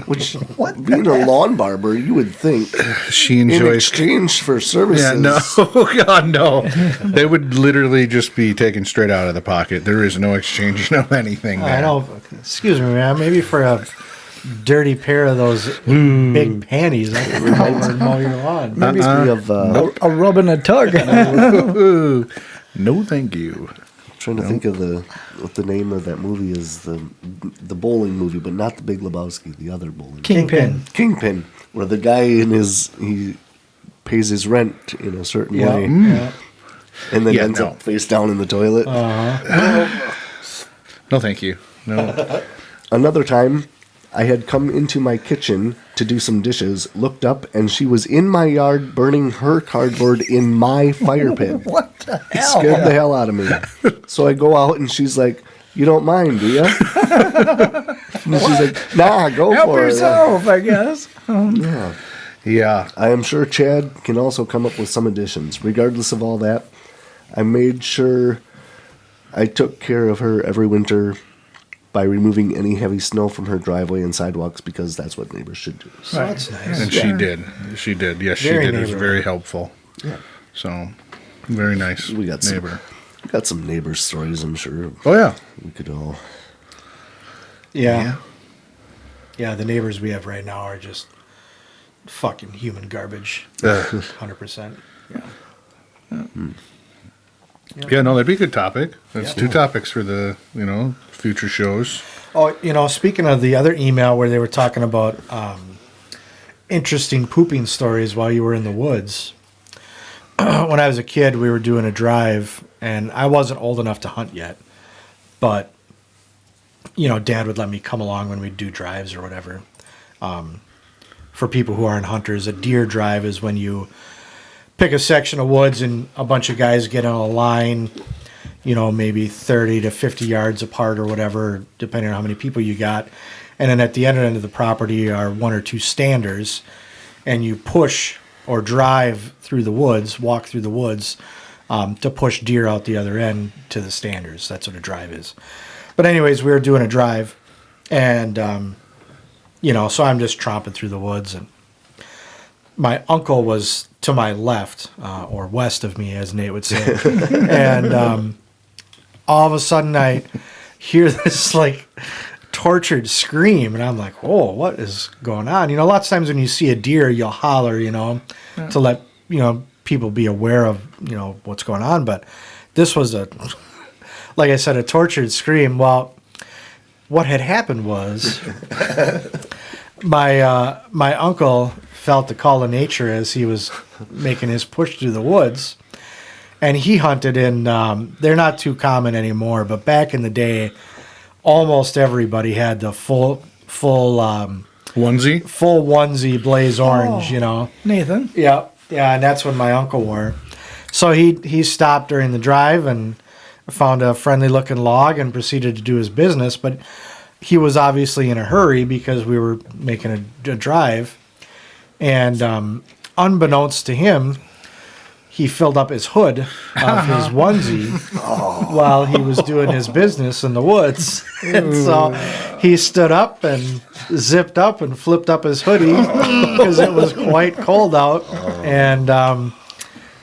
Which, being a lawn barber, you would think,
She
in
enjoys.
exchange for services.
Yeah, no, oh God, no. They would literally just be taken straight out of the pocket. There is no exchanging of anything.
I
there.
know. Excuse me, man. Maybe for a dirty pair of those big panties, I could come over and mow your lawn.
Reminds me of
A rub and a tug.
Ooh, no, thank you.
trying to think of what the name of that movie is, the bowling movie, but not the Big Lebowski, the other bowling.
Kingpin.
Kingpin, where the guy he pays his rent in a certain
Yeah.
way,
Yeah.
and then
Yeah,
ends
no.
up face down in the toilet.
No, thank you. No.
Another time, I had come into my kitchen to do some dishes, looked up, and she was in my yard burning her cardboard in my fire pit.
What the
It
hell?
scared the hell out of me. So I go out and she's like, "You don't mind, do you?" And she's like, "Nah, go
Help
for
yourself, I guess.
it." Yeah.
Yeah.
I am sure Chad can also come up with some additions. Regardless of all that, I made sure I took care of her every winter by removing any heavy snow from her driveway and sidewalks because that's what neighbors should do. So,
Right.
That's nice.
And she did. She did. Yes, she
Very
did. It was
neighborly.
very helpful.
yeah,
So, very nice
we got
neighbor.
some neighbor stories. I'm sure
Oh, yeah.
we could all.
Yeah. Yeah, the neighbors we have right now are just fucking human garbage.
Ugh.
100%.
Yeah, no, that'd be a good topic. That's
Yeah.
two topics for the, future shows.
Oh, speaking of the other email where they were talking about interesting pooping stories while you were in the woods. When I was a kid, we were doing a drive, and I wasn't old enough to hunt yet. But, Dad would let me come along when we'd do drives or whatever. For people who aren't hunters, a deer drive is when you pick a section of woods and a bunch of guys get on a line, maybe 30 to 50 yards apart or whatever, depending on how many people you got. And then at the end of the property are one or two standers, and you push or drive through the woods, walk through the woods, to push deer out the other end to the standers. That's what a drive is. But anyways, we were doing a drive, and, so I'm just tromping through the woods, and my uncle was to my left, or west of me, as Nate would say. And all of a sudden I hear this like tortured scream, and I'm like, whoa, what is going on? Lots of times when you see a deer, you'll holler, to let, people be aware of, what's going on. But this was like I said, a tortured scream. Well, what had happened was my uncle felt the call of nature as he was making his push through the woods, and he hunted in. They're not too common anymore, but back in the day, almost everybody had the full
Onesie?
blaze orange.
Nathan.
Yeah, and that's what my uncle wore. So he stopped during the drive and found a friendly looking log and proceeded to do his business, but he was obviously in a hurry because we were making a drive. And unbeknownst to him, he filled up his hood of his onesie while he was doing his business in the woods. And so he stood up and zipped up and flipped up his hoodie because it was quite cold out. And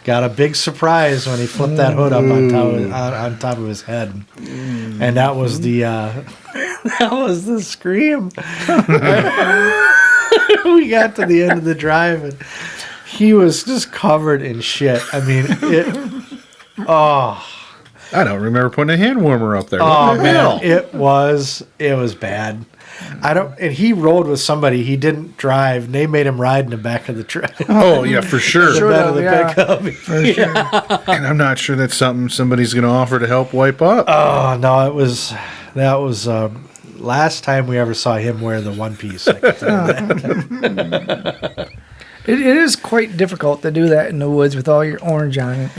got a big surprise when he flipped that hood up on top of his head. And that was the scream. We got to the end of the drive, and he was just covered in shit. I mean,
I don't remember putting a hand warmer up there.
Oh
What the hell?
man, it was bad. And he rode with somebody. He didn't drive. And they made him ride in the back of the truck.
Oh, yeah, for sure.
The bed of the
Yeah.
pickup.
For sure.
And I'm not sure that's something somebody's going to offer to help wipe up.
Oh no, that was last time we ever saw him wear the one piece. I can tell you that.
It is quite difficult to do that in the woods with all your orange on it,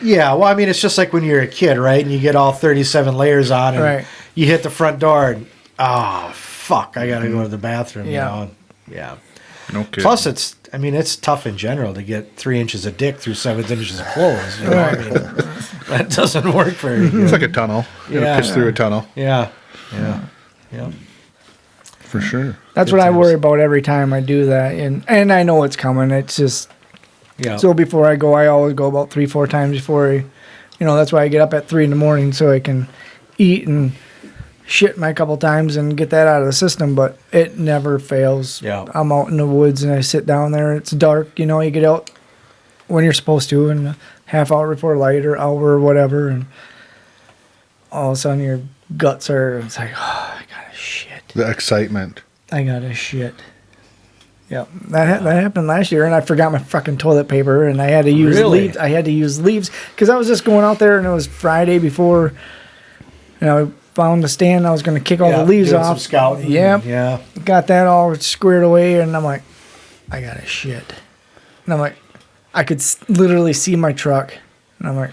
Yeah, well, I mean, it's just like when you're a kid, right? And you get all 37 layers on, and
Right.
you hit the front door, and fuck, I gotta go to the bathroom.
Yeah.
Yeah.
No kidding.
Plus, it's tough in general to get 3 inches of dick through 7 inches of clothes. You know? I mean, that doesn't work very
It's
good.
like a tunnel. You
Yeah.
piss through a tunnel.
Yeah.
For sure.
That's
Good
what I
times.
worry about every time I do that, and I know it's coming. It's just
Yeah.
so before I go, I always go about 3-4 times before that's why I get up at 3 a.m. so I can eat and shit my couple times and get that out of the system. But it never fails.
Yeah.
I'm out in the woods and I sit down there. It's dark. You get out when you're supposed to, and a half hour before light or hour or whatever, and all of a sudden your guts are. It's like, oh, I gotta shit.
The excitement.
I got a shit. Yep, that happened last year, and I forgot my fucking toilet paper, and I had to use
Really?
leaves. I had to use leaves because I was just going out there, and it was Friday before. I found the stand. I was going to kick all the leaves
doing
off.
Some scouting.
Yep,
Yeah.
got that all squared away, and I'm like, I got a shit, and I'm like, I could literally see my truck, and I'm like,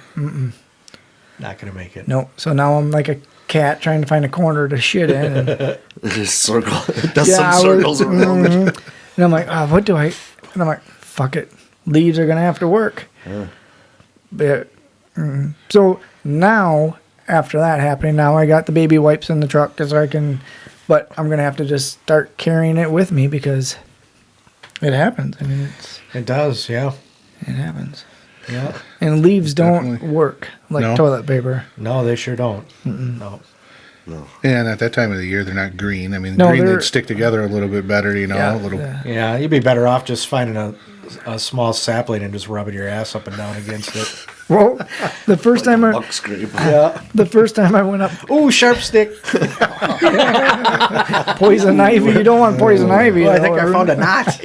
Not gonna make it.
nope. So now I'm like a cat trying to find a corner to shit in. And,
Just circle. Does
Yeah,
some
I was-
circles around it.
And I'm like, what do I? And I'm like, fuck it. Leaves are going to have to work. But, so now, after that happening. Now I got the baby wipes in the truck because but I'm going to have to just start carrying it with me because it happens. I mean,
It does, yeah.
it happens.
Yeah.
And leaves don't
Definitely.
work like
No.
toilet paper.
No, they sure don't. No.
And at that time of the year, they're not green. I mean,
No,
green,
they're-
they'd stick together a little bit better, you know,
Yeah,
a little.
yeah.
Yeah, you'd be better off just finding a small sapling and just rubbing your ass up and down against it.
Well, the first time
Buck scrape.
Yeah.
I went up,
Ooh, sharp stick.
poison ivy. You don't want poison ivy.
Oh, I
though,
think I
or-
found a knot.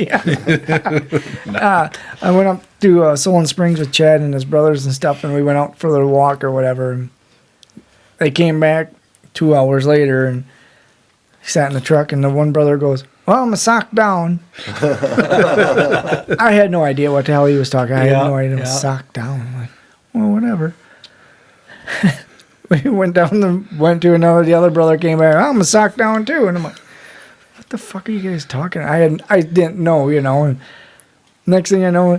I went up to Solon Springs with Chad and his brothers and stuff, and we went out for their walk or whatever. And they came back 2 hours later, and he sat in the truck, and the one brother goes, "Well, I'm a sock down." I had no idea what the hell he was talking. I
Yeah,
had no idea it was
yeah.
sock down. I'm like, well, whatever. We went to another. The other brother came back. I'm a sock down too, and I'm like, what the fuck are you guys talking? I didn't know, you know. And next thing I know,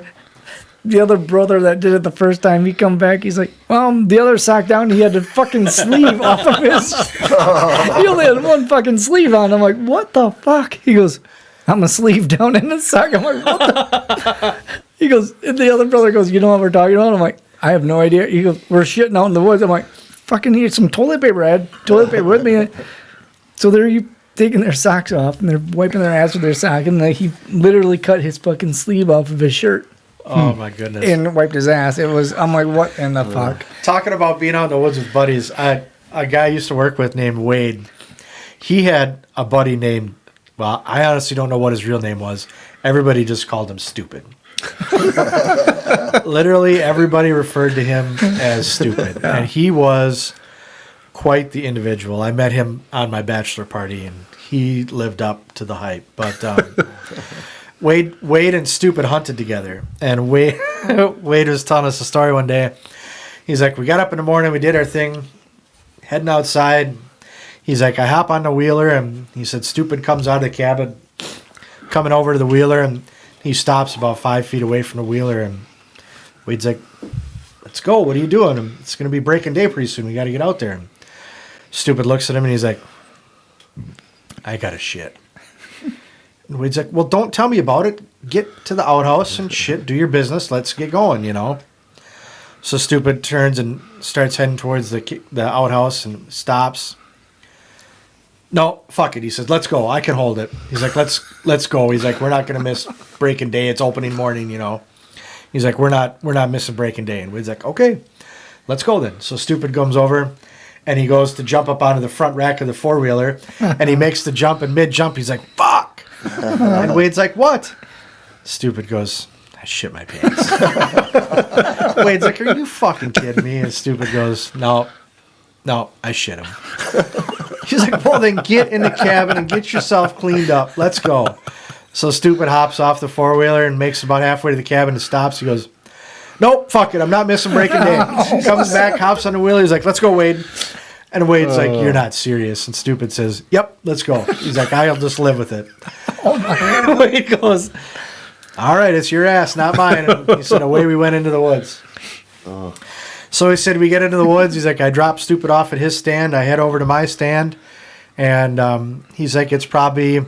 the other brother that did it the first time, he come back. He's like, well, the other sock down, he had the fucking sleeve off of his. He only had one fucking sleeve on. I'm like, what the fuck? He goes, I'm a sleeve down in the sock. I'm like, what the? He goes, and the other brother goes, you know what we're talking about? I'm like, I have no idea. He goes, we're shitting out in the woods. I'm like, fucking need some toilet paper. I had toilet paper with me. So they're taking their socks off and they're wiping their ass with their sock. And like, he literally cut his fucking sleeve off of his shirt
Oh, my goodness.
and wiped his ass. I'm like, what in the fuck?
Talking about being out in the woods with buddies, a guy I used to work with named Wade, he had a buddy named, well, I honestly don't know what his real name was. Everybody just called him Stupid. Literally everybody referred to him as Stupid. And he was quite the individual. I met him on my bachelor party, and he lived up to the hype. But Wade and Stupid hunted together. And Wade was telling us a story one day. He's like, we got up in the morning, we did our thing, heading outside. He's like, I hop on the wheeler, and he said, Stupid comes out of the cabin, coming over to the wheeler, and he stops about 5 feet away from the wheeler, and Wade's like, let's go, what are you doing? And it's going to be breaking day pretty soon, we got to get out there. And Stupid looks at him, and he's like, I got to shit. And Wade's like, well, don't tell me about it. Get to the outhouse and shit, do your business, let's get going, you know. So Stupid turns and starts heading towards the outhouse and stops. No, fuck it. He says, let's go. I can hold it. He's like, let's go. He's like, we're not going to miss breaking day. It's opening morning, you know. He's like, we're not missing breaking day. And Wade's like, okay, let's go then. So Stupid comes over, and he goes to jump up onto the front rack of the four-wheeler, and he makes the jump, and mid-jump, he's like, fuck. And Wade's like, what? Stupid goes, I shit my pants. Wade's like, are you fucking kidding me? And Stupid goes, no, I shit him. She's like, well, then get in the cabin and get yourself cleaned up. Let's go. So Stupid hops off the four-wheeler and makes about halfway to the cabin and stops. He goes, nope, fuck it. I'm not missing breaking day. Comes back, hops on the wheeler. He's like, let's go, Wade. And Wade's like, you're not serious. And Stupid says, yep, let's go. He's like, I'll just live with it. And Wade goes, all right, it's your ass, not mine. And he said, away we went into the woods. So he said, we get into the woods. He's like, I drop Stupid off at his stand. I head over to my stand. And he's like, it's probably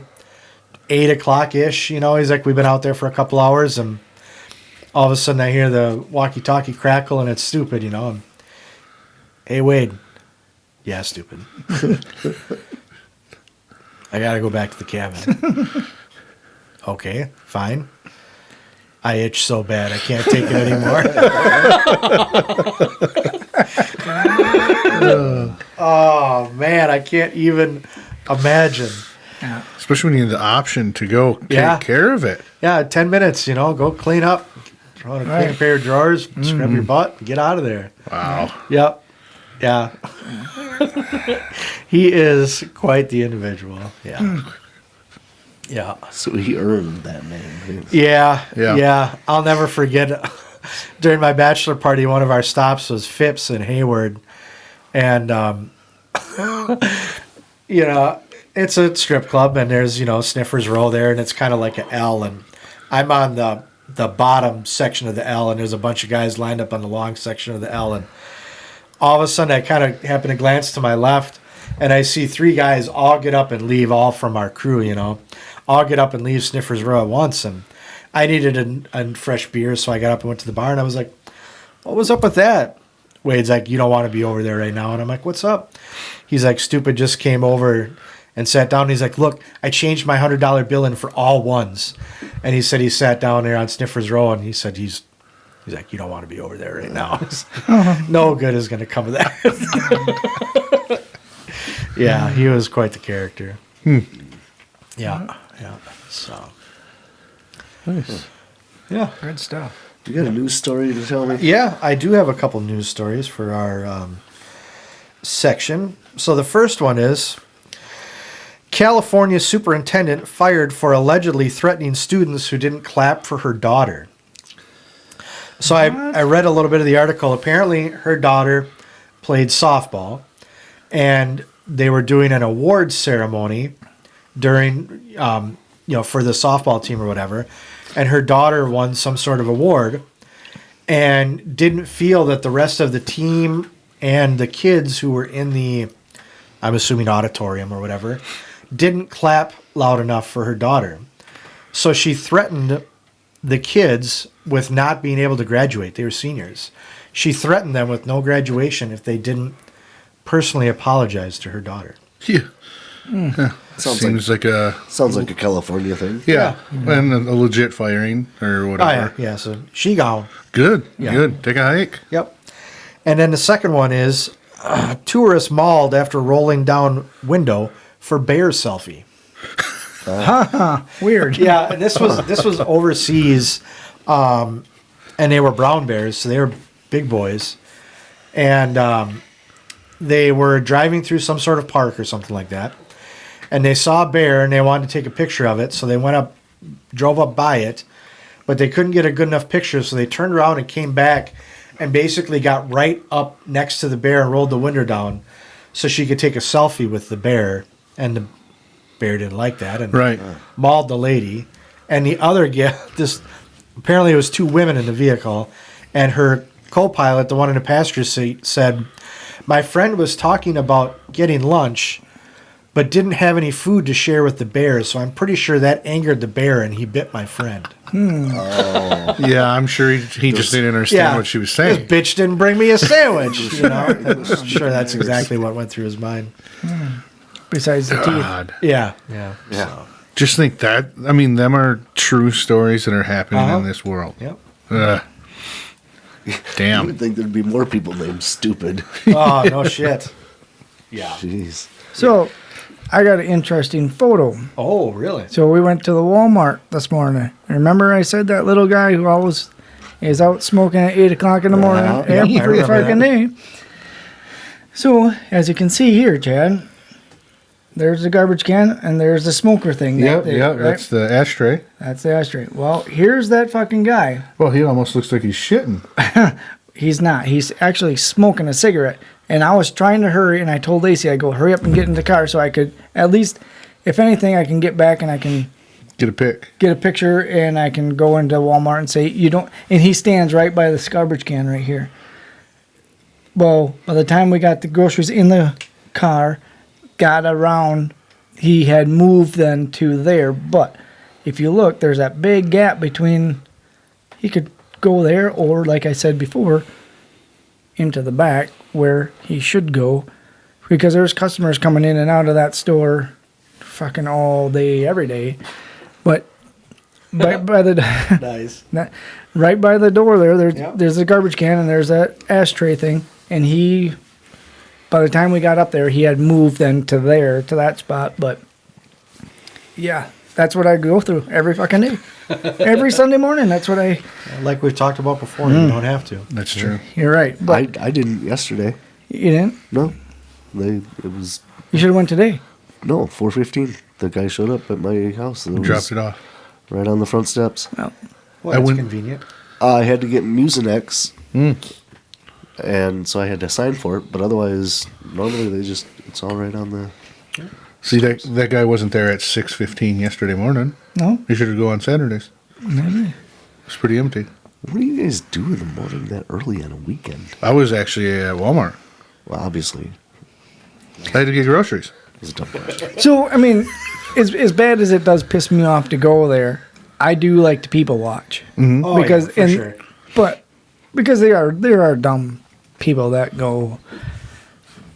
8 o'clock-ish. You know, he's like, we've been out there for a couple hours. And all of a sudden I hear the walkie-talkie crackle, and it's Stupid, you know. And, hey, Wade. Yeah, Stupid. I got to go back to the cabin. Okay, fine. I itch so bad I can't take it anymore. Oh, man, I can't even imagine.
Especially when you have the option to go
Yeah.
take care of it.
Yeah, 10 minutes, you know, go clean up, throw in a clean pair of drawers, scrub your butt, and get out of there.
Wow.
Yep. Yeah. He is quite the individual. Yeah. Yeah.
So he earned that name.
Yeah.
Yeah. I'll never forget during my bachelor party, one of our stops was Phipps in Hayward. And, you know, it's a strip club, and there's, you know, Sniffer's Row there, and it's kind of like an L. And I'm on the bottom section of the L, and there's a bunch of guys lined up on the long section of the L. And all of a sudden I kind of happen to glance to my left, and I see 3 guys all get up and leave, all from our crew, you know. All get up and leave Sniffers Row at once, and I needed a fresh beer, so I got up and went to the bar, and I was like, what was up with that? Wade's like, you don't want to be over there right now. And I'm like, what's up? He's like, Stupid just came over and sat down. And he's like, look, I changed my $100 bill in for all ones. And he said he sat down there on Sniffers Row, and he said he's like, you don't want to be over there right now. No good is going to come of that. Yeah, he was quite the character. Yeah. So,
Nice.
yeah.
Good stuff.
You got a news story to tell me?
Yeah, I do have a couple news stories for our section. So the first one is California superintendent fired for allegedly threatening students who didn't clap for her daughter. So I read a little bit of the article. Apparently, her daughter played softball, and they were doing an awards ceremony during, for the softball team or whatever. And her daughter won some sort of award and didn't feel that the rest of the team and the kids who were in the, I'm assuming, auditorium or whatever, didn't clap loud enough for her daughter. So she threatened the kids with not being able to graduate. They were seniors. She threatened them with no graduation if they didn't personally apologize to her daughter.
Yeah.
Sounds like a California thing.
Yeah. And a legit firing or
Oh,
whatever.
yeah. So she gone.
Good.
Yeah.
Good. Take a hike.
Yep. And then the second one is tourist mauled after rolling down window for bear selfie.
Weird.
Yeah, and this was overseas, and they were brown bears, so they were big boys, and they were driving through some sort of park or something like that, and they saw a bear and they wanted to take a picture of it, so they drove up by it, but they couldn't get a good enough picture, so they turned around and came back, and basically got right up next to the bear and rolled the window down, so she could take a selfie with the bear, and the bear didn't like that and
Right.
mauled the lady. And the other apparently it was 2 women in the vehicle, and her co-pilot, the one in the passenger seat, said, my friend was talking about getting lunch but didn't have any food to share with the bear, so I'm pretty sure that angered the bear and he bit my friend.
Yeah, I'm sure he just didn't understand what she was saying.
This bitch didn't bring me a sandwich. I'm sure that's exactly what went through his mind.
Besides the teeth.
God.
Yeah.
Yeah.
Just think that. I mean, them are true stories that are happening in this world.
Yep.
Ugh.
You
Damn.
would think there'd be more people named Stupid.
Oh, no shit. Yeah.
Jeez.
So, I got an interesting photo.
Oh, really?
So we went to the Walmart this morning. Remember I said that little guy who always is out smoking at 8 o'clock in the morning?
Yeah, I
Every
remember
fucking
that.
day. So, as you can see here, Chad, there's the garbage can and there's the smoker thing.
Yep,
there,
yep.
right?
That's the ashtray.
That's the ashtray. Well, here's that fucking guy.
Well, he almost looks like he's shitting.
He's not. He's actually smoking a cigarette. And I was trying to hurry, and I told Lacey, I go, hurry up and get in the car so I could, at least, if anything, I can get back and I can
Get a pic.
get a picture and I can go into Walmart and say, you don't, and he stands right by this garbage can right here. Well, by the time we got the groceries in the car, got around, he had moved then to there. But if you look, there's that big gap between, he could go there or, like I said before, into the back where he should go, because there's customers coming in and out of that store fucking all day, every day. But by the
Nice.
right by the door there's
Yep.
there's a garbage can and there's that ashtray thing, and he, by the time we got up there, he had moved then to that spot. But yeah, that's what I go through every fucking day. Every Sunday morning, that's what I.
Like we've talked about before, you don't have to.
That's true.
You're right, but
I didn't yesterday.
you didn't.
No. It was
You should have went today.
no 4:15. The guy showed up at my house and
Dropped it off.
right on the front steps.
Well,
Well,
I
that's
wouldn't-
convenient.
I had to get Mucinex, and so I had to sign for it. But otherwise, normally it's all right on the.
See, that guy wasn't there at 6:15 yesterday morning.
no,
He should go on Saturdays.
maybe.
It's pretty empty.
What do you guys do in the morning that early on a weekend?
I was actually at Walmart.
Well, obviously,
I had to get groceries.
it was a tough question.
So, I mean, as bad as it does piss me off to go there, I do like to people watch.
Oh,
Because-
yeah, for
and-
sure.
But because there are dumb people that go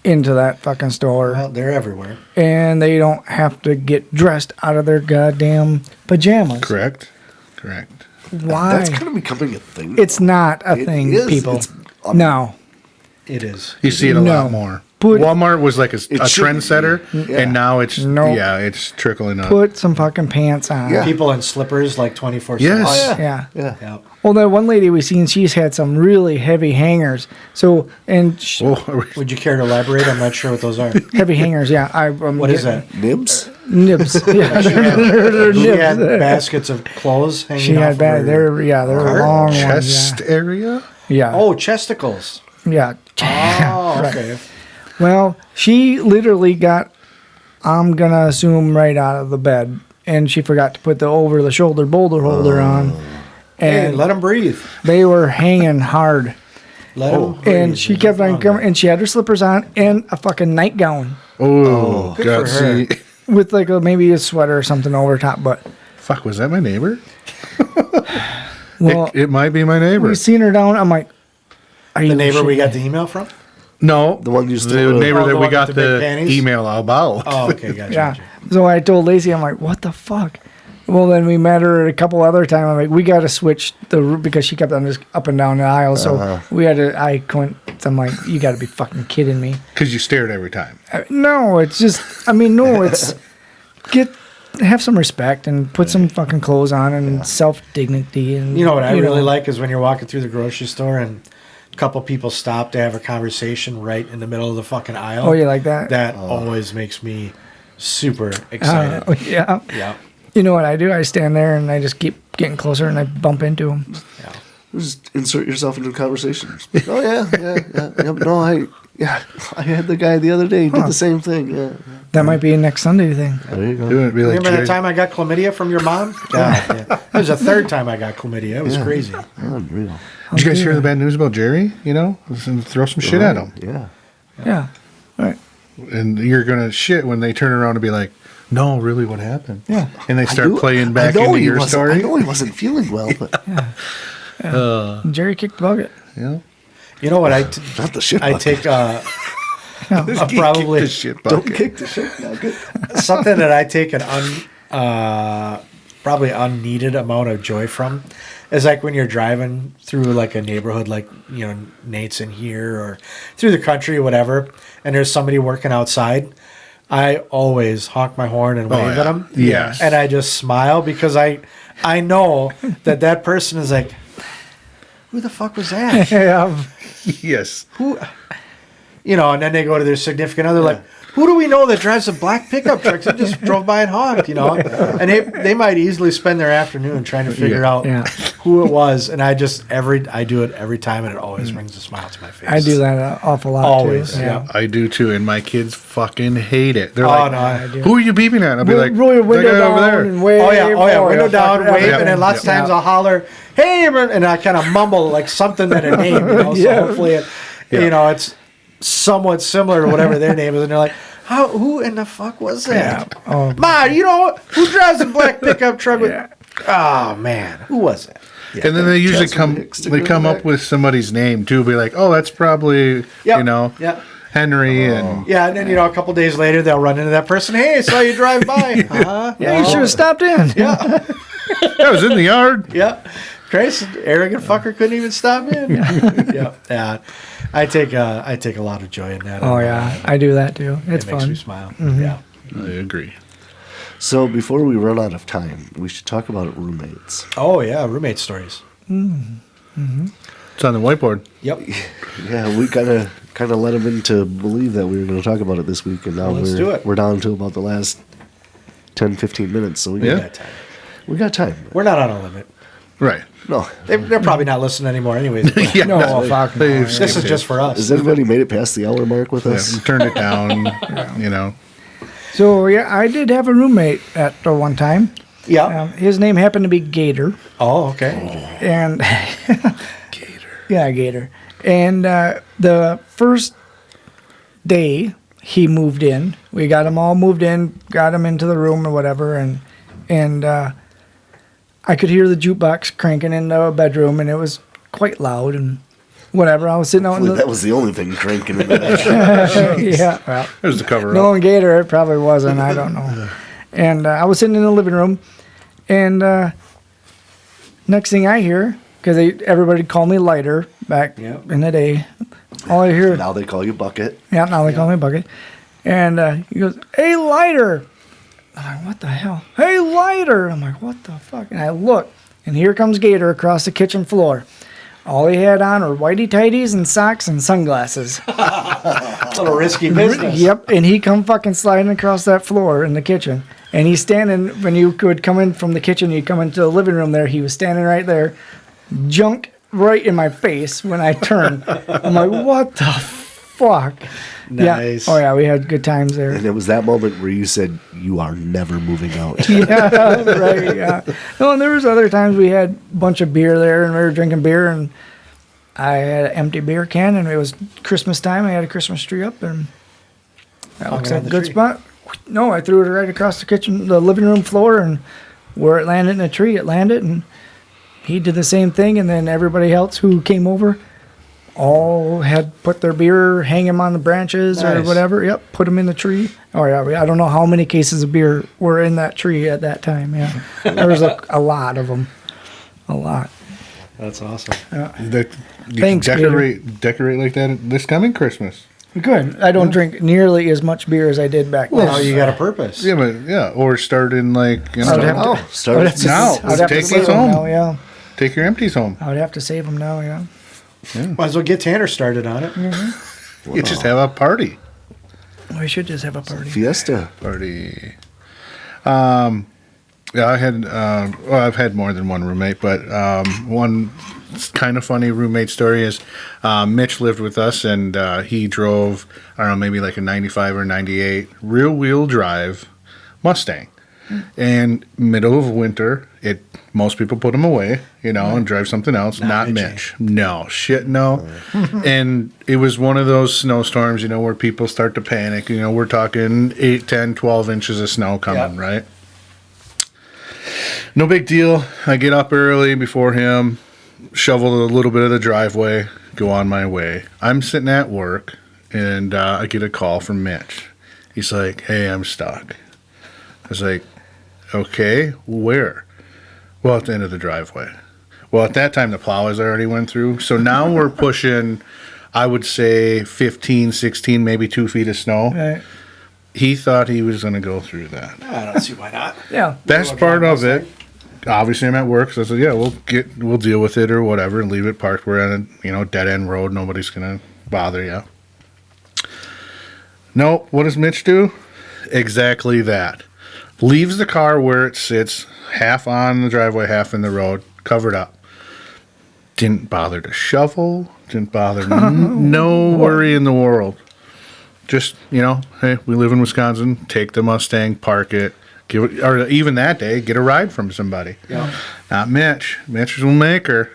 into that fucking store
Well, they're everywhere.
and they don't have to get dressed out of their goddamn pajamas.
Correct.
Why?
That's kind of becoming a thing.
It's not a
It
thing,
is.
people.
It's
No.
It is.
You see it a lot more.
Put-
Walmart was like a
shouldn't
trendsetter,
be. Yeah.
and now it's
Nope.
it's trickling up.
Put some fucking pants on.
Yeah.
People in slippers like 24/7.
Yes.
Yeah.
Yeah.
Yeah.
Well, that one lady we seen, she's had some really heavy hangers. So, and
Oh, are we-
Would you care to elaborate? I'm not sure what those are.
heavy hangers, yeah.
What is that?
Nibs?
Nibs. Yeah, they're
She had
nibs.
baskets of clothes hanging
She
off
had
of
bad.
her-
They're
Cart?
long ones.
chest area.
Yeah.
Oh, chesticles.
Yeah.
Oh,
Right.
okay.
Well, she literally got, I'm going to assume, right out of the bed. And she forgot to put the over the shoulder boulder holder on.
Hey,
And
let them breathe.
they were hanging hard.
Let them breathe.
And she kept on coming. And she had her slippers on and a fucking nightgown
Oh,
good
God!
for her.
See,
with like maybe a sweater or something over top. But,
fuck, was that my neighbor?
well,
It might be my neighbor.
we seen her down. I'm like, are you
The neighbor we
shitting
got the email from?
No,
The one you
the
still-
neighbor
Oh, the
that we
one
got
with the big
the
panties?
email about.
Oh, okay, gotcha.
Yeah.
gotcha.
So I told Lacey, I'm like, what the fuck? Well, then we met her a couple other times. I'm like, we got to switch the route because she kept on just up and down the aisle. So we had to, I'm like, you got to be fucking kidding me.
Because you stared every time.
No, it's just, I mean, no, it's have some respect and put some fucking clothes on and self dignity. And
You know what I really
know.
like is when you're walking through the grocery store and a couple people stop to have a conversation right in the middle of the fucking aisle.
Oh, you like that?
That always makes me super excited.
Yeah.
Yeah.
You know what I do? I stand there and I just keep getting closer and I bump into them.
Just insert yourself into the conversation. Oh yeah. No, I had the guy the other day. He did the same thing. Yeah.
That might be a next Sunday thing.
There you go.
It would be like
Remember
Jerry-
that time I got chlamydia from your mom? God, yeah. That was the third time I got chlamydia. It was
Yeah.
crazy.
Unreal.
Did you guys hear the bad news about Jerry? You know, and throw some shit at him,
Yeah.
Yeah. Right.
and you're gonna shit when they turn around and be like, "No, really, what happened?"
Yeah.
and they start playing
I
back
know
into
he
your
wasn't-
story.
I know he wasn't feeling well, but
Jerry kicked the bucket.
Yeah.
You know what?
not the shit.
I
bucket.
take
Kick
probably
the shit
Don't
bucket.
kick the shit. Not good.
something that I take an probably unneeded amount of joy from is like when you're driving through like a neighborhood like Nate's in here or through the country or whatever, and there's somebody working outside. I always honk my horn and wave
yeah.
at them.
Yes.
And I just smile because I know that person is like, who the fuck was that?
Yeah.
Yes.
Who, and then they go to their significant other, like, who do we know that drives a black pickup truck? They just drove by and honked, and they might easily spend their afternoon trying to figure out
Yeah.
who it was. And I do it every time, and it always brings a smile to my face.
I do that an awful lot
Always,
too.
yeah.
I do too, and my kids fucking hate it. They're
Oh,
like,
no, I
do.
"Who are you beeping at?" I'll be like,
roll your
"The
window
guy
down
over there."
and wave.
Oh yeah, window down,
fuck,
wave,
yeah.
and then lots of
Yeah.
times I'll holler, "Hey," and I kind of mumble like something that a name, So
Yeah.
hopefully, it's somewhat similar to whatever their name is, and they're like, who in the fuck was that?
Yeah. Oh,
Ma, who drives a black pickup truck with? Oh man, who was it?
And then they usually
Councilman Hicks
they come up with somebody's name too. Be like, "Oh, that's probably
Yep.
Henry." And
Yeah, and then a couple days later they'll run into that person. Hey, I saw you drive by. Huh?
yeah, you should have stopped in.
Yeah,
I was in the yard.
yeah. Crazy, arrogant fucker couldn't even stop in. Yeah. I take a lot of joy in that.
Oh yeah, I do that too. It's
It makes
fun.
me smile. Yeah.
I agree.
So before we run out of time, we should talk about roommates.
Oh yeah, roommate stories.
It's on the whiteboard.
Yep.
Yeah, we kind of let them into believe that we were going to talk about it this week, and now
Let's do it.
we're down to about the last 10, 15 minutes. So we
Yeah.
got, we got time.
We're not on a limit.
Right.
No,
They're probably not listening anymore, anyways.
Yeah.
No, fuck no.
They
Yeah.
This
skipped
is
it.
just for us.
has anybody made it past the hour mark with
Yeah,
us?
turned it down.
So yeah, I did have a roommate at one time.
Yeah.
His name happened to be Gator,
Oh, okay.
and Gator. Yeah, Gator. And the first day, he moved in. We got him all moved in, got him into the room or whatever, and I could hear the jukebox cranking in the bedroom, and it was quite loud and whatever. I was sitting out in
Hopefully
the
that was the only thing cranking in there.
yeah. Well,
It was the cover
no,
up.
in Gator, it probably wasn't. I don't know. And I was sitting in the living room, and next thing I hear, because everybody called me Lighter back
Yep.
in the day, all I hear,
Now they call you Bucket.
yeah, now they call me Bucket, and he goes, "Hey, Lighter!" I'm like, "What the hell?" "Hey, Lighter!" I'm like, "What the fuck?" And I look, and here comes Gator across the kitchen floor. All he had on were whitey tighties and socks and sunglasses.
A little risky business.
Yep, and he come fucking sliding across that floor in the kitchen. And he's standing, when you could come in from the kitchen, you'd come into the living room there, he was standing right there, junk right in my face when I turned. I'm like, what the fuck?
Nice.
Yeah. Oh, yeah, we had good times there.
And it was that moment where you said, you are never moving out.
Yeah, right, yeah. No, and there was other times we had a bunch of beer there, and we were drinking beer, and I had an empty beer can, and it was Christmas time. I had a Christmas tree up, and that looks
it on
like a
the
good
tree.
spot. No, I threw it right across the kitchen, the living room floor, and where it landed in a tree, it landed, and he did the same thing, and then everybody else who came over all had put their beer, hang them on the branches or
Nice.
whatever. Yep, put them in the tree. Oh, yeah, I don't know how many cases of beer were in that tree at that time, yeah. There was a lot of them. A lot.
That's awesome.
That you
Thanks,
can decorate like that this coming Christmas.
Good. I don't drink nearly as much beer as I did back then.
Now you got a purpose.
Yeah, but yeah, or start in like
I would have to,
Oh, start
I would have to-
now.
I would have to
Take
save
these
them
home.
now, yeah.
take your empties home.
I would have to save them now, yeah.
Might as well get Tanner started on it.
You just have a party.
We should just have a party.
Fiesta.
Party. Yeah, I've had more than one roommate, but one kind of funny roommate story is Mitch lived with us, and he drove, I don't know, maybe like a 95 or 98 rear wheel drive Mustang. And middle of winter, most people put them away, and drive something else. Not Mitch. No, shit, no. And it was one of those snowstorms, where people start to panic. We're talking 8, 10, 12 inches of snow coming,
Yep.
right? No big deal. I get up early before him, shovel a little bit of the driveway, go on my way. I'm sitting at work, and I get a call from Mitch. He's like, "Hey, I'm stuck." I was like, "Okay, where?" "Well, at the end of the driveway." Well, at that time, the plow has already went through. So now we're pushing, I would say, 15, 16, maybe 2 feet of snow.
Right.
He thought he was going to go through that.
I don't see why not.
Yeah.
That's part of it. Obviously, I'm at work, so I said, "Yeah, we'll deal with it or whatever, and leave it parked. We're on a dead end road. Nobody's gonna bother you." No, what does Mitch do? Exactly that. Leaves the car where it sits, half on the driveway, half in the road, covered up. Didn't bother to shovel. Didn't bother. No worry in the world. Just hey, we live in Wisconsin. Take the Mustang, park it. Give it, or even that day, get a ride from somebody.
Yeah.
Not Mitch. Mitch will make her.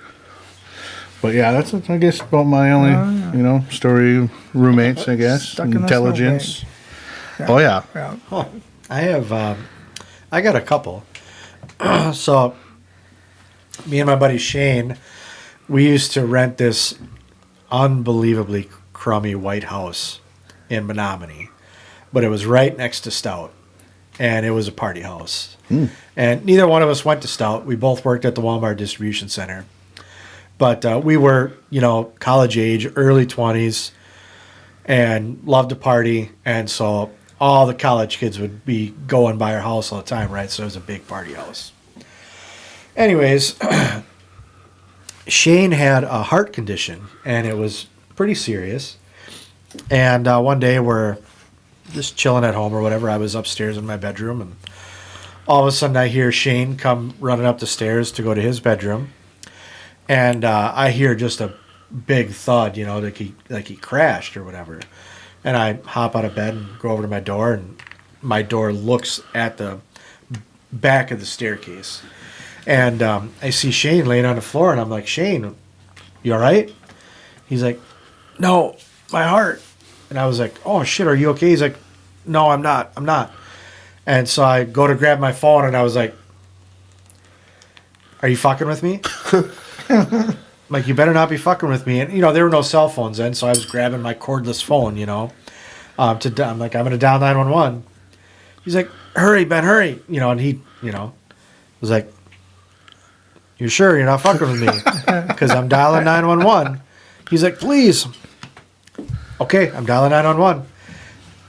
But yeah, that's I guess about my only story. Roommates, I guess.
Stuck in the
Intelligence.
Yeah.
Oh yeah.
Yeah.
I have, I got a couple. So, me and my buddy Shane, we used to rent this unbelievably crummy white house in Menominee, but it was right next to Stout, and it was a party house. And neither one of us went to Stout. We both worked at the Walmart distribution center, but we were, college age, early 20s, and loved to party, and so all the college kids would be going by our house all the time, right? So it was a big party house. Anyways, Shane had a heart condition, and it was pretty serious. And one day we're just chilling at home or whatever. I was upstairs in my bedroom, and all of a sudden I hear Shane come running up the stairs to go to his bedroom. And I hear just a big thud, like he crashed or whatever. And I hop out of bed and go over to my door, and my door looks at the back of the staircase. And I see Shane laying on the floor, and I'm like, "Shane, you all right?" He's like, "No, my heart." And I was like, oh, shit, are you okay? He's like, no, I'm not. And so I go to grab my phone, and I was like, are you fucking with me? I'm like, you better not be fucking with me. And, there were no cell phones then, so I was grabbing my cordless phone, I'm like, I'm going to dial 911. He's like, hurry, Ben, hurry. And he, was like, you sure you're not fucking with me? Because I'm dialing 911. He's like, please. Okay, I'm dialing 911.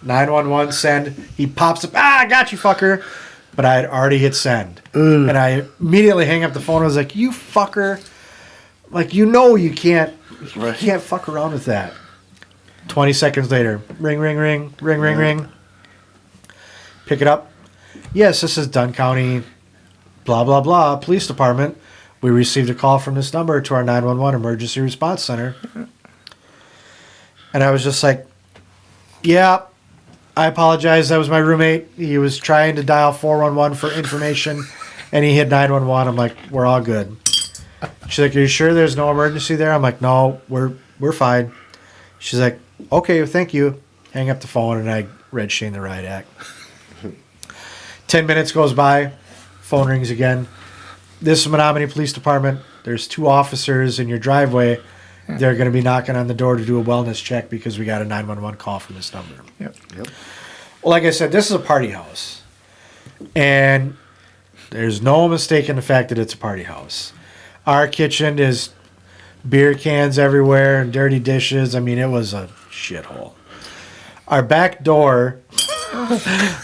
911, send. He pops up. I got you, fucker. But I had already hit send. And I immediately hang up the phone. I was like, you fucker. Like, you can't fuck around with that. 20 seconds later, ring, ring, ring, ring, ring, ring. Pick it up. Yes, this is Dunn County, blah, blah, blah, police department. We received a call from this number to our 911 emergency response center. And I was just like, yeah, I apologize. That was my roommate. He was trying to dial 411 for information, and he hit 911. I'm like, we're all good. She's like, are you sure there's no emergency there? I'm like, no, we're fine. She's like, okay, thank you. Hang up the phone, and I read Shane the Riot Act. 10 minutes goes by. Phone rings again. This is Menominee Police Department. There's 2 officers in your driveway. They're going to be knocking on the door to do a wellness check because we got a 911 call from this number.
Yep.
Well, like I said, this is a party house. And there's no mistaking the fact that it's a party house. Our kitchen is beer cans everywhere and dirty dishes. I mean, it was a shithole. Our back door,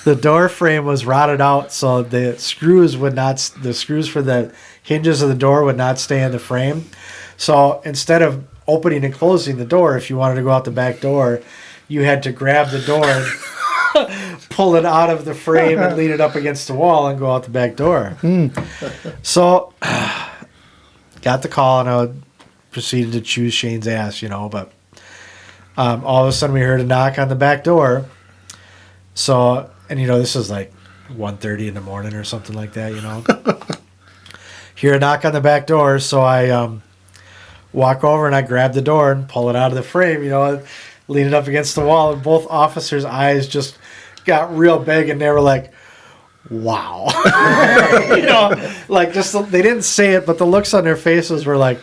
the door frame was rotted out, so the screws for the hinges of the door would not stay in the frame. So instead of opening and closing the door, if you wanted to go out the back door, you had to grab the door and pull it out of the frame and lean it up against the wall and go out the back door. So got the call, and I proceeded to choose Shane's ass, but all of a sudden we heard a knock on the back door. So, and this is like 1:30 in the morning or something like that, Hear a knock on the back door, so I walk over and I grab the door and pull it out of the frame, lean it up against the wall, and both officers' eyes just got real big, and they were like, wow. Like they didn't say it, but the looks on their faces were like,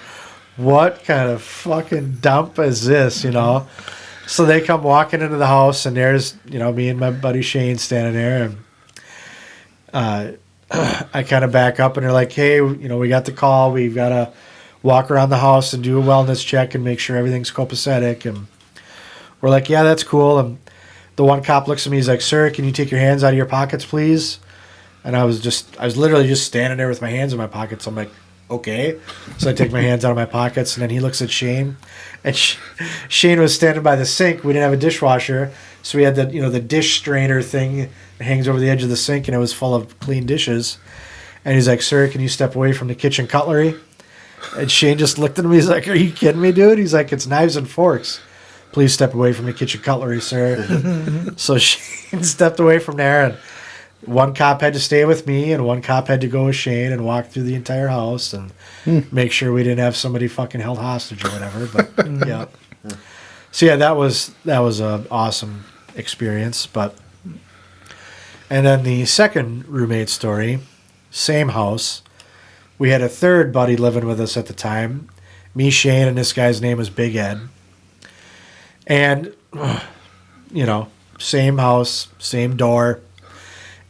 what kind of fucking dump is this, So they come walking into the house, and there's, me and my buddy Shane standing there, and I kind of back up, and they're like, hey, we got the call. We've got to walk around the house and do a wellness check and make sure everything's copacetic. And we're like, yeah, that's cool. And the one cop looks at me. He's like, sir, can you take your hands out of your pockets, please? And I was literally just standing there with my hands in my pockets. I'm like, okay. So I take my hands out of my pockets, and then he looks at Shane. And Shane was standing by the sink. We didn't have a dishwasher, so we had the dish strainer thing that hangs over the edge of the sink, and it was full of clean dishes. And he's like, sir, can you step away from the kitchen cutlery? And Shane just looked at me. He's like, are you kidding me, dude? He's like, it's knives and forks. Please step away from the kitchen cutlery, sir. So Shane stepped away from there, and one cop had to stay with me, and one cop had to go with Shane and walk through the entire house and make sure we didn't have somebody fucking held hostage or whatever. But yeah. So yeah, that was an awesome experience. And then the second roommate story, same house. We had a third buddy living with us at the time. Me, Shane, and this guy's name was Big Ed. And, same house, same door.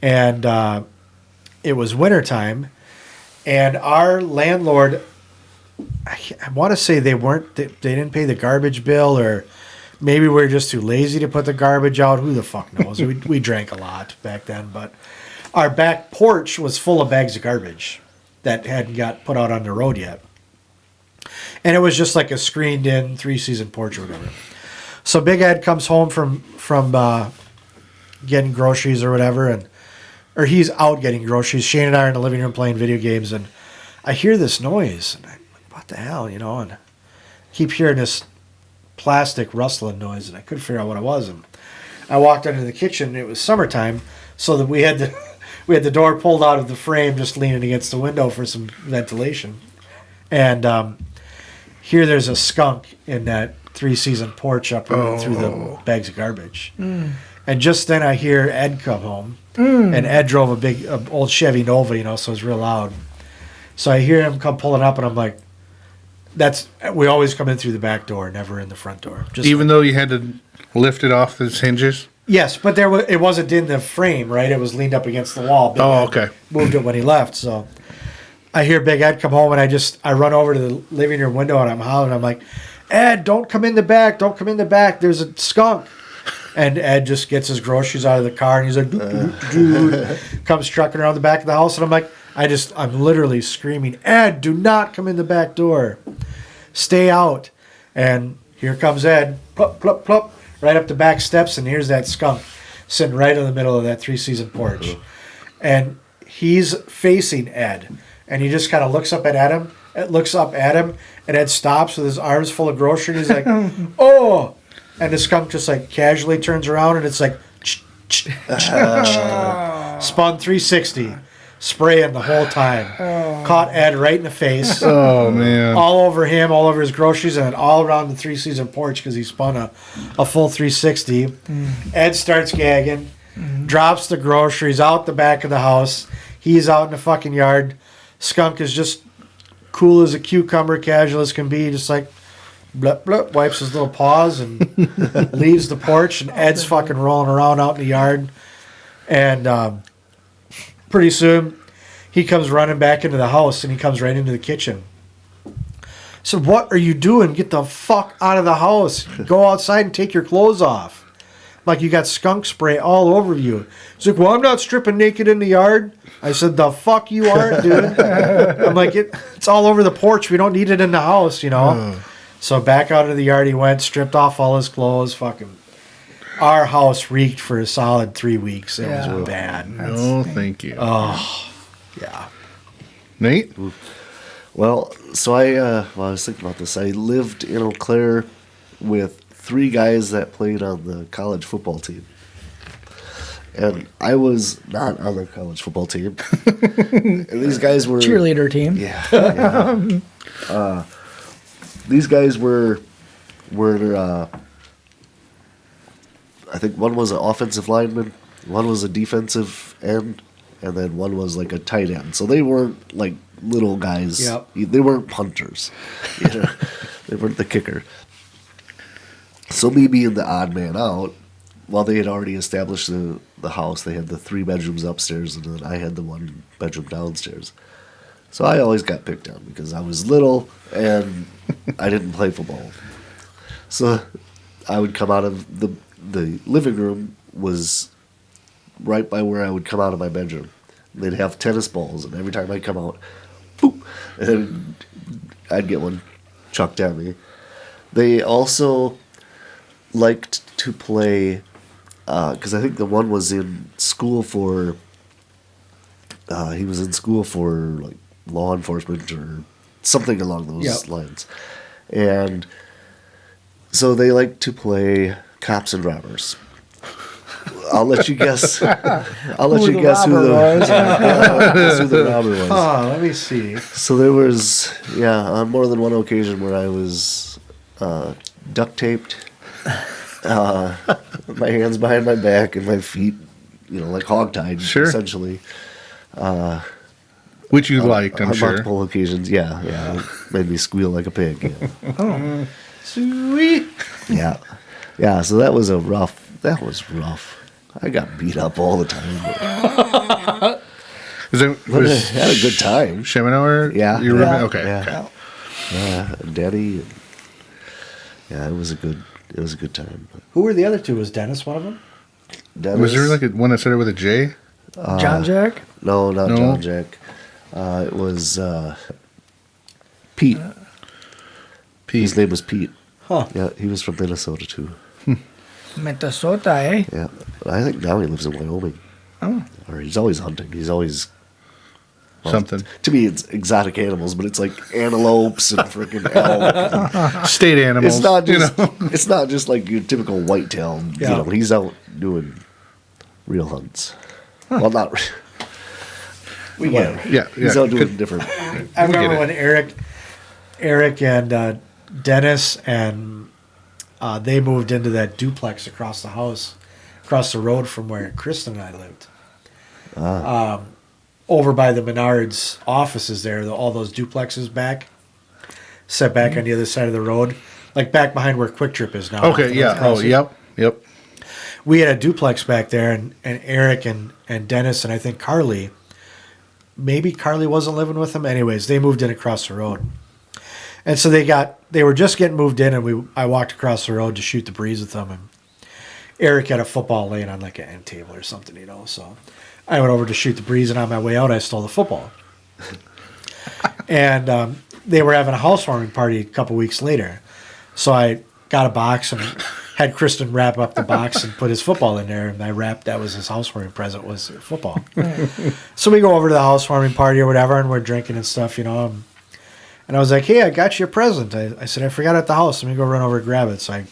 And it was wintertime. And our landlord, I want to say they didn't pay the garbage bill, or maybe we were just too lazy to put the garbage out. Who the fuck knows? We drank a lot back then. But our back porch was full of bags of garbage that hadn't got put out on the road yet. And it was just like a screened-in 3-season porch or whatever. So Big Ed comes home from getting groceries or whatever, or he's out getting groceries. Shane and I are in the living room playing video games, and I hear this noise. And I'm like, what the hell, and I keep hearing this plastic rustling noise, and I couldn't figure out what it was. And I walked into the kitchen, and it was summertime, so that we had the door pulled out of the frame, just leaning against the window for some ventilation. And here there's a skunk in that 3-season porch up running through the bags of garbage. And just then I hear Ed come home. And Ed drove a big old Chevy Nova, so it's real loud. So I hear him come pulling up, and I'm like, we always come in through the back door, never in the front door.
Even though you had to lift it off its hinges?
Yes, but it wasn't in the frame, right? It was leaned up against the wall. Big Ed
okay.
moved it when he left. So I hear Big Ed come home, and I run over to the living room window, and I'm hollering. I'm like, Ed, don't come in the back. Don't come in the back. There's a skunk. And Ed just gets his groceries out of the car, and he's like, comes trucking around the back of the house, and I'm like, I'm literally screaming, Ed, do not come in the back door. Stay out. And here comes Ed, plop, plop, plop, right up the back steps, and here's that skunk sitting right in the middle of that 3-season porch. And he's facing Ed, and he just kind of looks up at him, and Ed stops with his arms full of groceries, and he's like, oh! And the skunk just like casually turns around, and it's like spun 360, spraying the whole time. Caught Ed right in the face.
Oh man!
All over him, all over his groceries, and then all around the 3-season porch because he spun a full 360. Ed starts gagging, drops the groceries out the back of the house. He's out in the fucking yard. Skunk is just cool as a cucumber, casual as can be, just like. Blup, blup, wipes his little paws and leaves the porch, and Ed's fucking rolling around out in the yard. And pretty soon, he comes running back into the house, and he comes right into the kitchen. I said, what are you doing? Get the fuck out of the house. Go outside and take your clothes off. Like you got skunk spray all over you. He's like, well, I'm not stripping naked in the yard. I said, the fuck you aren't, dude. I'm like, it's all over the porch. We don't need it in the house, So back out of the yard he went, stripped off all his clothes. Fucking, our house reeked for a solid 3 weeks. It was bad.
No, thank you.
Oh, yeah.
Nate?
Well, so I was thinking about this. I lived in Eau Claire with 3 guys that played on the college football team. And I was not on the college football team. And these guys were...
Cheerleader team.
Yeah. These guys were I think one was an offensive lineman, one was a defensive end, and then one was like a tight end. So they weren't like little guys.
Yep.
They weren't punters. They weren't the kicker. So me being the odd man out, while they had already established the house, they had the 3 bedrooms upstairs, and then I had the 1 bedroom downstairs. So I always got picked on because I was little and I didn't play football. So I would come out of the living room was right by where I would come out of my bedroom. They'd have tennis balls, and every time I'd come out, boop, and then I'd get one chucked at me. They also liked to play, because I think the one was in school for, he was in school for like law enforcement or something along those lines. And so they like to play cops and robbers. I'll let you guess. I'll let you guess who the robber was.
Oh, let me see.
So there was, on more than one occasion where I was duct taped, my hands behind my back and my feet, like hogtied, essentially.
Which you liked, I'm
on
sure.
multiple occasions, It made me squeal like a pig. Yeah.
Oh, sweet.
Yeah, so that was rough. I got beat up all the time. But
Was
had a good time.
Sheminauer?
Yeah.
You remember? Okay.
Yeah, Daddy. It was a good time.
Who were the other 2? Was Dennis one of them?
Dennis,
Was there like one that started with a J?
John Jack?
No, not
No.
John Jack. It was Pete.
Pete.
His name was Pete.
Huh.
Yeah, he was from Minnesota too.
Minnesota, eh?
Yeah, but I think now he lives in Wyoming.
Oh.
Or he's always hunting. He's always
Something.
To me, it's exotic animals, but it's like antelopes and freaking elk.
State animals.
It's not just it's not just like your typical whitetail.
Yeah.
He's out doing real hunts. Well, not.
We get it.
Yeah.
He's out doing different.
I remember
it.
when Eric and Dennis and they moved into that duplex across the road from where Kristen and I lived. Over by the Menards offices there, all those duplexes set back on the other side of the road, like back behind where Quick Trip is now.
Okay, yeah. Oh, yep.
We had a duplex back there, and Eric and Dennis and I think Carly, maybe Carly wasn't living with them. Anyways, they moved in across the road. And so they were just getting moved in, and I walked across the road to shoot the breeze with them, and Eric had a football laying on like an end table or something, so I went over to shoot the breeze, and on my way out, I stole the football. And they were having a housewarming party a couple weeks later. So I got a box and had Kristen wrap up the box and put his football in there, and that was his housewarming present, was football. So we go over to the housewarming party or whatever, and we're drinking and stuff, and I was like, hey, I got you a present. I said, I forgot it at the house. Let me go run over and grab it. So I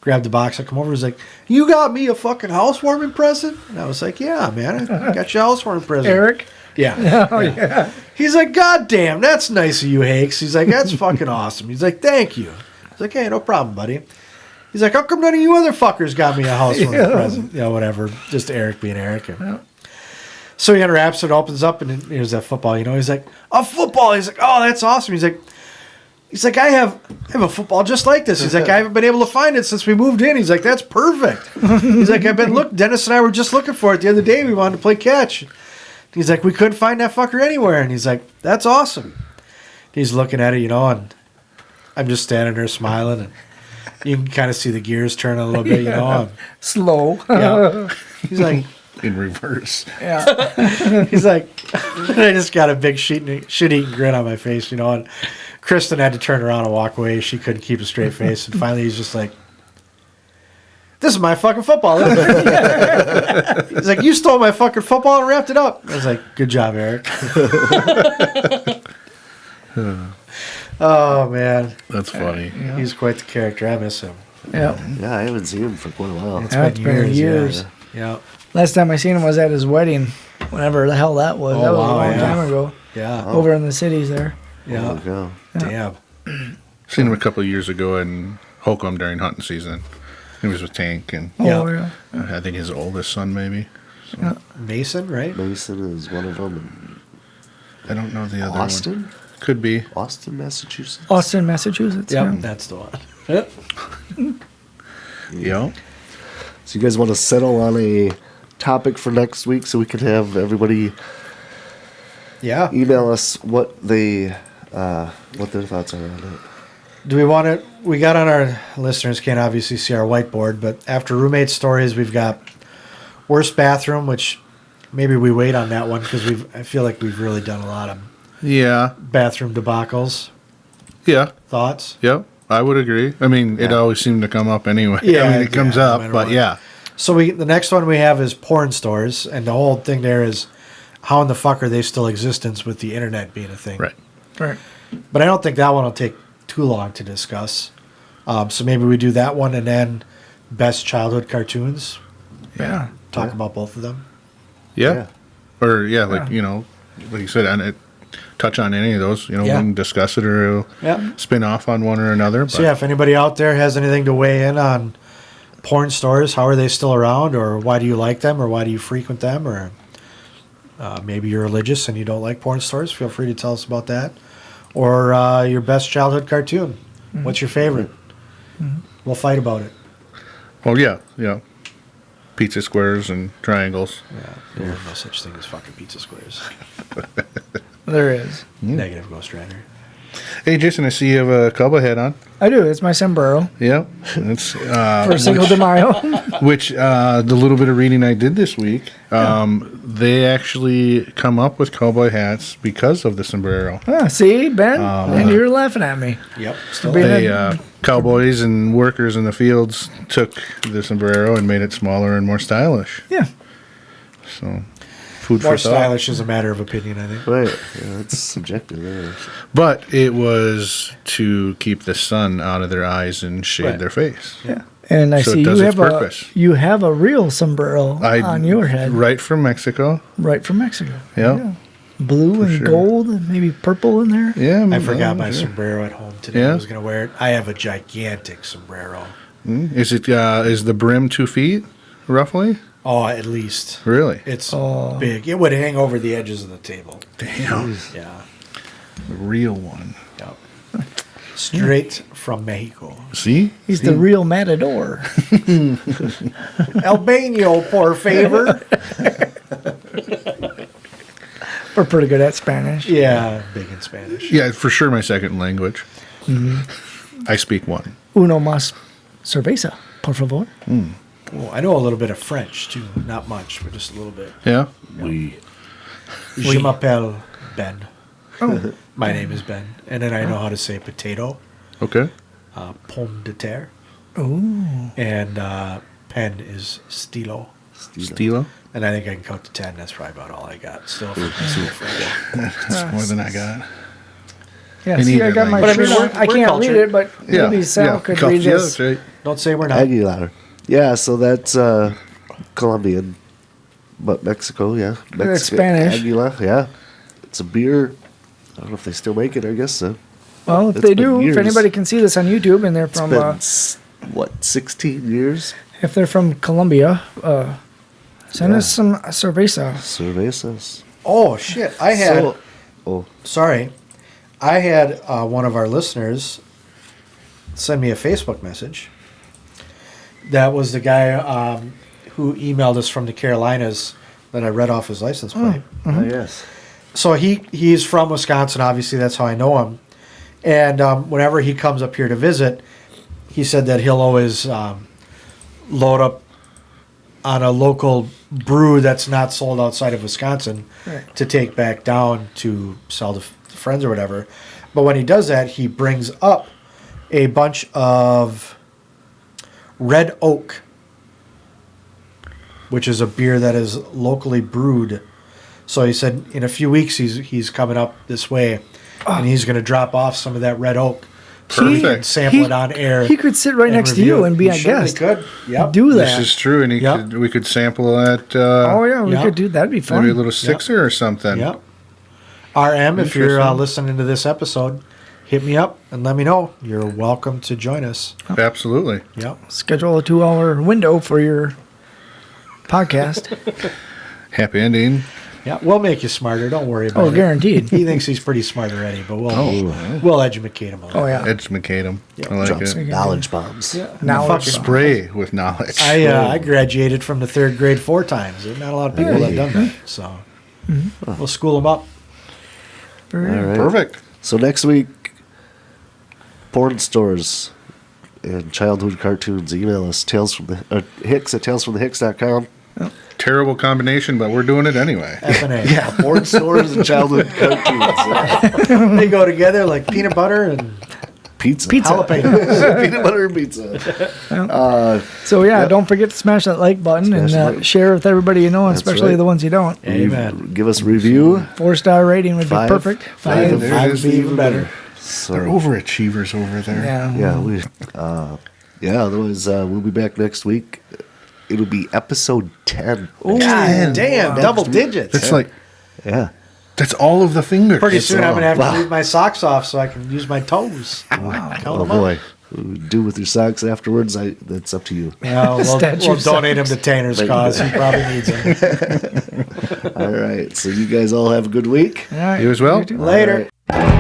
grabbed the box. I come over. He's like, you got me a fucking housewarming present? And I was like, yeah, man, I got you a housewarming present.
Eric?
Yeah.
Oh, yeah.
He's like, God damn, that's nice of you, Hicks. He's like, that's fucking awesome. He's like, thank you. I was like, hey, no problem, buddy. He's like, how come none of you other fuckers got me a housewarming present? Whatever. Just Eric being Eric. So he unwraps it, opens up, and here's that football. He's like, a football. He's like, oh, that's awesome. He's like, I have a football just like this. He's like, I haven't been able to find it since we moved in. He's like, that's perfect. He's like, Dennis and I were just looking for it the other day. We wanted to play catch. He's like, we couldn't find that fucker anywhere. And he's like, that's awesome. He's looking at it, and I'm just standing there smiling, and you can kind of see the gears turn a little bit, and
Slow.
yeah. He's like,
In reverse.
Yeah.
he's like, I just got a big shit-eating grin on my face, and Kristen had to turn around and walk away. She couldn't keep a straight face. And finally, he's just like, this is my fucking football. Isn't it? He's like, you stole my fucking football and wrapped it up. I was like, good job, Eric. Oh, man.
That's funny.
He's quite the character. I miss him.
Yeah.
Yeah, I haven't seen him for quite a while.
It's
It's been years.
Yeah.
Last time I seen him was at his wedding, whenever the hell that was.
Oh,
That was
wow,
a long
yeah.
time ago.
Yeah.
Over in the cities there.
Yeah.
Oh,
Damn.
Seen him a couple of years ago in Holcomb during hunting season. He was with Tank, and
Oh,
Yeah.
yeah.
I think his oldest son, maybe.
Mason, right?
Mason is one of them.
I don't know the other
Austin?
one. Could be.
Austin, Massachusetts?
Austin, Massachusetts.
Yep,
Yeah.
that's the one. Yep.
Yeah.
So you guys want to settle on a topic for next week so we can have everybody
Yeah.
email us what their thoughts are on it.
Do we want to? We got on our listeners can't obviously see our whiteboard, but after roommate stories, we've got worst bathroom, which maybe we wait on that one because I feel like we've really done a lot of
Yeah.
bathroom debacles.
Yeah.
Thoughts?
Yep. I would agree. I mean, it always seemed to come up anyway.
Yeah,
I mean, it comes
no
up,
matter
but
what.
yeah.
So the next one we have is porn stores, and the whole thing there is how in the fuck are they still existence with the internet being a thing?
Right.
Right.
But I don't think that one will take too long to discuss. So maybe we do that one and then best childhood cartoons.
Yeah.
Talk about both of them.
Yeah. Or, yeah, like,
Yeah.
like you said, touch on any of those. We
Yeah.
can discuss it or
Yeah.
spin off on one or another.
So
but
yeah, if anybody out there has anything to weigh in on porn stores, how are they still around, or why do you like them, or why do you frequent them, or maybe you're religious and you don't like porn stores, feel free to tell us about that. Or your best childhood cartoon. What's your favorite? We'll fight about it.
Oh, yeah. Yeah. Pizza squares and triangles.
Yeah, there's no such thing as fucking pizza squares.
There is.
Negative Ghost Rider.
Hey, Jason, I see you have a cowboy hat on.
I do. It's my sombrero
Yeah. It's,
for Cinco de Mayo.
which the little bit of reading I did this week, they actually come up with cowboy hats because of the sombrero.
See, Ben? And you're laughing at me.
Yep. Still
Being
They cowboys and workers in the fields took the sombrero and made it smaller and more stylish.
Yeah.
So, food
more
for thought.
stylish is a matter of opinion, I think.
Right. Yeah, it's subjective there.
But it was to keep the sun out of their eyes and shade
Right.
their face.
Yeah. And I
So it
see
does
you
its
have
purpose.
you have a real sombrero on your head,
Right from Mexico.
right from Mexico.
Yeah.
Blue and
sure.
gold and maybe purple in there.
Yeah.
I forgot my
sure.
sombrero at home today.
Yeah?
I was going to wear it. I have a gigantic sombrero.
Is it? Is the brim 2 feet, roughly?
Oh, at least.
Really?
It's big. It would hang over the edges of the table.
Damn.
Yeah.
The real one.
Yep. Straight from Mexico.
See?
He's the real matador.
Albano, por favor.
We're pretty good at Spanish.
Yeah, big in Spanish.
Yeah, for sure my second language. I speak one.
Uno más cerveza, por favor.
Well, I know a little bit of French, too. Not much, but just a little bit.
Yeah?
Je m'appelle Ben. My name is Ben. And then I know how to say potato,
Okay.
pomme de terre,
Ooh.
and pen is stilo.
Stilo?
And I think I can count to 10. That's probably about all I got. Still from French.
That's more than I got.
Yeah,
In
see, I
either
got my
language.
But I mean,
sheet on. I
we're
can't
cultured.
read it, but maybe Sal could read
Yeah,
this.
that's right.
Don't say we're not.
Aguilar. Yeah, so that's Colombian, but Mexico, yeah.
That's Spanish.
Aguilar, yeah. It's a beer. I don't know if they still make it. I guess so.
Well, if
It's
they
been
do,
years.
if anybody can see this on YouTube and they're
It's
from,
been, what, 16 years?
if they're from Colombia, send us some cerveza.
Cervezas.
Oh, shit. I had...
Oh,
Sorry. I had one of our listeners send me a Facebook message. That was the guy who emailed us from the Carolinas that I read off his license plate.
oh yes.
So he's from Wisconsin, obviously. That's how I know him. And whenever he comes up here to visit, he said that he'll always load up on a local brew that's not sold outside of Wisconsin
Right.
to take back down to sell to friends or whatever. But when he does that, he brings up a bunch of Red Oak, which is a beer that is locally brewed. So he said in a few weeks he's coming up this way, and he's going to drop off some of that Red Oak. So we can
Perfect.
sample it on air.
He could sit right
and
next to
review
you
it.
and be
He
a
certainly
guest.
could. Yep.
Do
This
that.
is true, and
Yep.
we could sample that.
Oh yeah, we
Yeah.
could do that'd be fun.
Maybe a little sixer or something.
Yep. RM, if you're
Interesting.
listening to this episode, hit me up and let me know. You're welcome to join us.
Absolutely.
Yep.
Schedule a 2-hour window for your podcast.
Happy ending.
Yeah, we'll make you smarter. Don't worry about it.
Oh, guaranteed.
He thinks he's pretty smart already, but we'll educate him a little.
Oh yeah.
Educate him. I like
Drop
it.
some knowledge bombs.
Now
Fucking-
Spray with knowledge.
I graduated from the 3rd grade 4 times. There's not a lot of people that have done that. So we'll school them up.
All right.
Perfect.
So next week, porn stores and childhood cartoons. Email us Hicks at talesfromthehicks.com.
Terrible combination, but we're doing it anyway.
F&A.
Yeah, porn stores and childhood cartoons. Yeah.
They go together like peanut butter and
Pizza.
jalapenos.
Peanut butter and pizza.
So yeah, don't forget to smash that like button
Smash
and
the like.
share with everybody you know,
That's
especially
right.
the ones you don't.
Amen.
Give us a review.
4-star rating would be
5.
perfect.
5.
There it
Five
is.
would be even better.
So,
They're overachievers over there.
Yeah.
yeah, otherwise, we'll be back next week. It'll be episode 10.
God damn, double digits.
That's like,
Yeah.
that's all of the fingers.
Pretty soon I'm going to have
Wow.
to leave my socks off so I can use my toes. Count
Oh,
them
boy. What we do with your socks afterwards, that's up to you.
Yeah, we'll
Statue
donate them to Tanner's
Like-
cause. He probably needs them.
All right. So you guys all have a good week.
All right.
You as well?
You too.
Later.
All right.